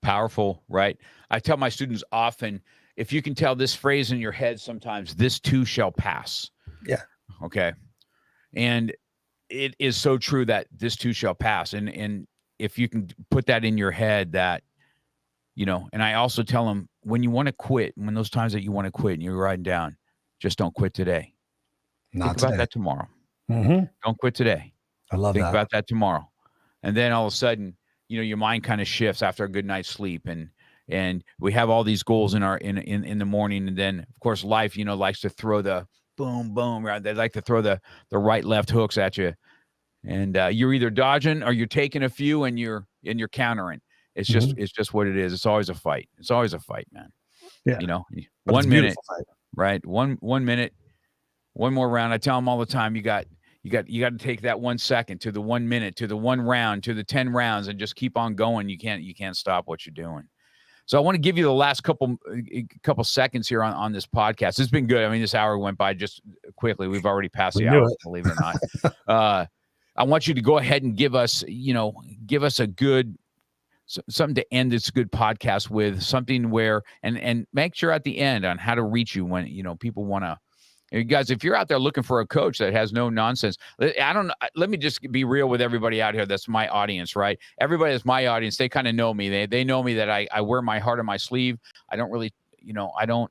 Speaker 2: Powerful, right? I tell my students often, if you can tell this phrase in your head, sometimes this too shall pass.
Speaker 3: Yeah.
Speaker 2: Okay. And it is so true that this too shall pass. And if you can put that in your head that, you know, and I also tell them when you want to quit, when those times that you want to quit and you're writing down, just don't quit today. Think about that tomorrow.
Speaker 3: Mm-hmm.
Speaker 2: Don't quit today.
Speaker 3: I love that.
Speaker 2: Think about that tomorrow. And then all of a sudden, you know, your mind kind of shifts after a good night's sleep. And we have all these goals in the morning. And then of course, life, you know, likes to throw the boom, boom, right? They like to throw the right, left hooks at you. And you're either dodging or you're taking a few and you're countering. It's just, it's just what it is. It's always a fight. It's always a fight, man.
Speaker 3: Yeah.
Speaker 2: You know,
Speaker 3: But
Speaker 2: 1 minute, right? One minute, one more round. I tell them all the time, you got to take that 1 second to the 1 minute, to the 1 round, to the 10 rounds, and just keep on going. You can't stop what you're doing. So I want to give you the last couple seconds here on this podcast. It's been good. I mean, this hour went by just quickly. We've already passed the hour, believe it or not. I want you to go ahead and give us a good, something to end this good podcast with, something where, and make sure at the end on how to reach you when, you know, people want to, you guys, if you're out there looking for a coach that has no nonsense, let me just be real with everybody out here. That's my audience, right? Everybody that's my audience, they kind of know me. They know me that I wear my heart on my sleeve. I don't really, I don't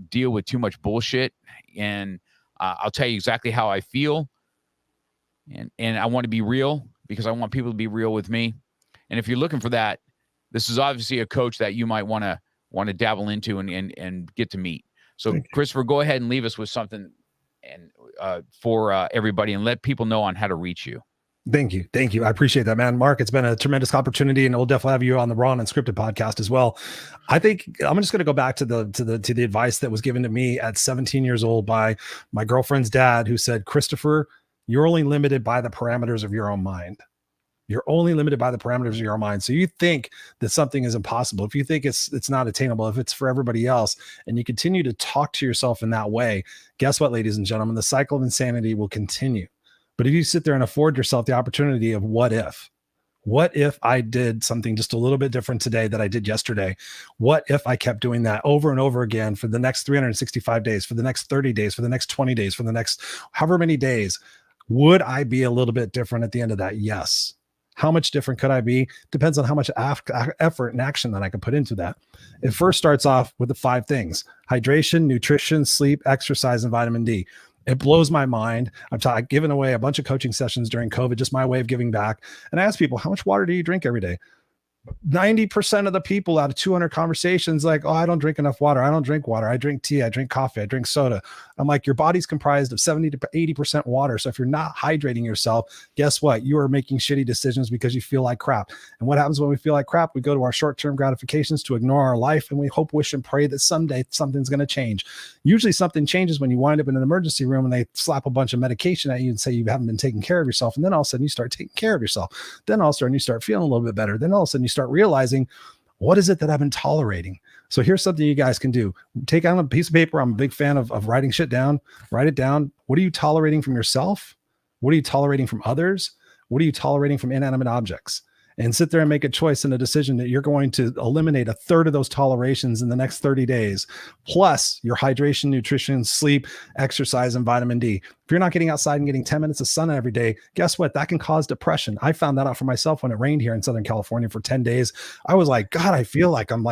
Speaker 2: deal with too much bullshit. And I'll tell you exactly how I feel. And I want to be real because I want people to be real with me. And if you're looking for that, this is obviously a coach that you might want to dabble into and get to meet. So Christopher, go ahead and leave us with something and for everybody, and let people know on how to reach you.
Speaker 3: Thank you. I appreciate that, man. Mark, it's been a tremendous opportunity, and we'll definitely have you on the Raw and Unscripted podcast as well. I think I'm just going to go back to the advice that was given to me at 17 years old by my girlfriend's dad, who said, Christopher, you're only limited by the parameters of your own mind. You're only limited by the parameters of your own mind. So you think that something is impossible, if you think it's not attainable, if it's for everybody else, and you continue to talk to yourself in that way, guess what, ladies and gentlemen, the cycle of insanity will continue. But if you sit there and afford yourself the opportunity of what if I did something just a little bit different today that I did yesterday? What if I kept doing that over and over again for the next 365 days, for the next 30 days, for the next 20 days, for the next however many days? Would I be a little bit different at the end of that? Yes. How much different could I be? Depends on how much effort and action that I can put into that. It first starts off with the 5 things: hydration, nutrition, sleep, exercise, and vitamin D. It blows my mind. I've given away a bunch of coaching sessions during COVID, just my way of giving back. And I ask people, how much water do you drink every day? 90% of the people out of 200 conversations, like, oh, I don't drink enough water. I don't drink water. I drink tea. I drink coffee. I drink soda. I'm like, your body's comprised of 70 to 80% water. So if you're not hydrating yourself, guess what? You are making shitty decisions because you feel like crap. And what happens when we feel like crap? We go to our short-term gratifications to ignore our life. And we hope, wish, and pray that someday something's going to change. Usually something changes when you wind up in an emergency room and they slap a bunch of medication at you and say you haven't been taking care of yourself. And then all of a sudden you start taking care of yourself. Then all of a sudden you start feeling a little bit better. Then all of a sudden you start realizing, what is it that I've been tolerating? So here's something you guys can do. Take out a piece of paper. I'm a big fan of writing shit down. Write it down. What are you tolerating from yourself? What are you tolerating from others? What are you tolerating from inanimate objects? And sit there and make a choice and a decision that you're going to eliminate a third of those tolerations in the next 30 days, plus your hydration, nutrition, sleep, exercise, and vitamin D. If you're not getting outside and getting 10 minutes of sun every day, guess what? That can cause depression. I found that out for myself when it rained here in Southern California for 10 days. I was like, God, I feel like I'm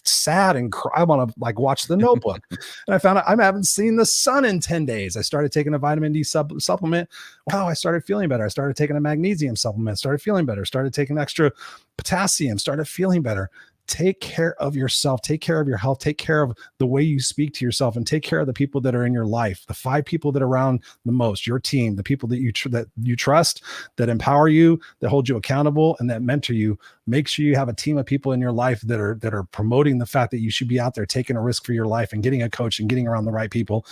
Speaker 3: sad and I want to like watch The Notebook. And I found out I haven't seen the sun in 10 days. I started taking a vitamin D supplement. Wow, I started feeling better. I started taking a magnesium supplement, started feeling better, started taking extra potassium, started feeling better. Take care of yourself, take care of your health, take care of the way you speak to yourself, and take care of the people that are in your life, the 5 people that are around the most, your team, the people that you trust, that empower you, that hold you accountable, and that mentor you. Make sure you have a team of people in your life that are promoting the fact that you should be out there taking a risk for your life and getting a coach and getting around the right people.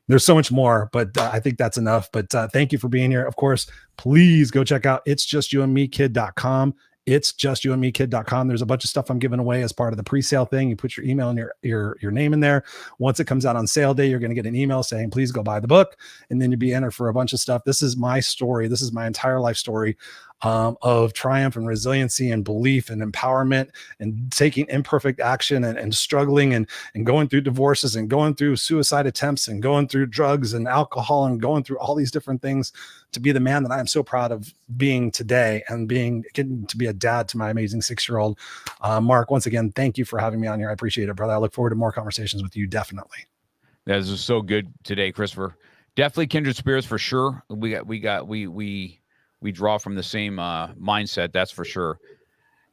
Speaker 3: There's so much more, but I think that's enough. But thank you for being here. Of course, please go check out itsjustyouandmekid.com. It's justyouandmekid.com. There's a bunch of stuff I'm giving away as part of the pre-sale thing. You put your email and your name in there. Once it comes out on sale day, you're going to get an email saying, please go buy the book. And then you'll be entered for a bunch of stuff. This is my story. This is my entire life story of triumph and resiliency and belief and empowerment and taking imperfect action and struggling and going through divorces and going through suicide attempts and going through drugs and alcohol and going through all these different things to be the man that I am so proud of being today and getting to be a dad to my amazing 6-year-old. Mark, once again, thank you for having me on here. I appreciate it, brother. I look forward to more conversations with you. Definitely.
Speaker 2: This is so good today, Christopher. Definitely kindred spirits for sure. We draw from the same mindset, that's for sure.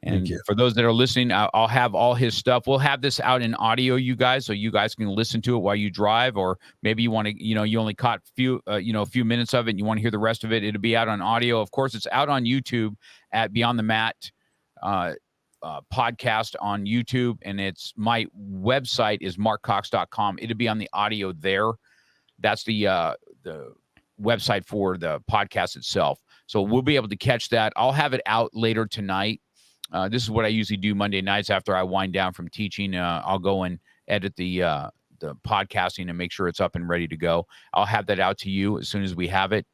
Speaker 2: And for those that are listening, I'll have all his stuff. We'll have this out in audio, you guys, so you guys can listen to it while you drive, or maybe you want to, you only caught a few minutes of it and you want to hear the rest of it. It'll be out on audio. Of course, it's out on YouTube at Beyond the Mat podcast on YouTube, and it's my website is markcox.com. It'll be on the audio there. That's the website for the podcast itself. So we'll be able to catch that. I'll have it out later tonight. This is what I usually do Monday nights after I wind down from teaching. I'll go and edit the podcasting and make sure it's up and ready to go. I'll have that out to you as soon as we have it.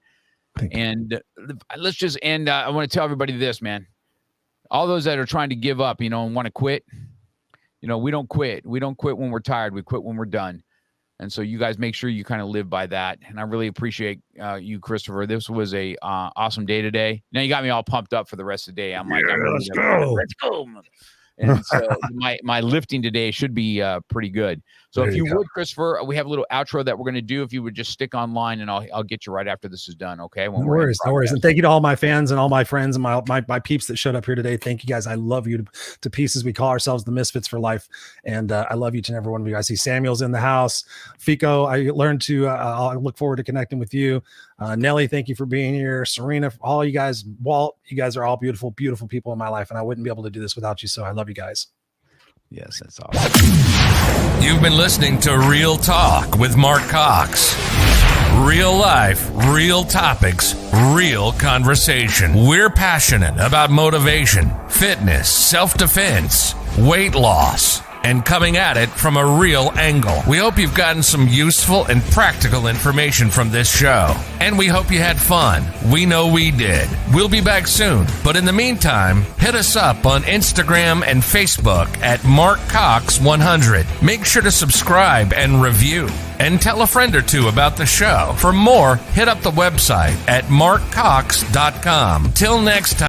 Speaker 2: And let's just end. I want to tell everybody this, man. All those that are trying to give up, and want to quit, we don't quit. We don't quit when we're tired. We quit when we're done. And so you guys make sure you kind of live by that. And I really appreciate you, Christopher. This was a awesome day today. Now you got me all pumped up for the rest of the day. I'm like, let's go. Let's go. And so my lifting today should be pretty good. So if you would, Christopher, we have a little outro that we're going to do. If you would just stick online, and I'll get you right after this is done. Okay.
Speaker 3: No worries. And thank you to all my fans and all my friends and my peeps that showed up here today. Thank you guys. I love you to pieces. We call ourselves the Misfits for Life. And I love each and every one of you. I see Samuel's in the house. Fico, I learned to, I'll look forward to connecting with you. Nelly, thank you for being here. Serena, all you guys, Walt, you guys are all beautiful, beautiful people in my life. And I wouldn't be able to do this without you. So I love you guys.
Speaker 2: Yes, that's awesome.
Speaker 1: You've been listening to Real Talk with Mark Cox. Real life, real topics, real conversation. We're passionate about motivation, fitness, self-defense, weight loss, and coming at it from a real angle. We hope you've gotten some useful and practical information from this show. And we hope you had fun. We know we did. We'll be back soon. But in the meantime, hit us up on Instagram and Facebook at MarkCox100. Make sure to subscribe and review. And tell a friend or two about the show. For more, hit up the website at markcox.com. Till next time.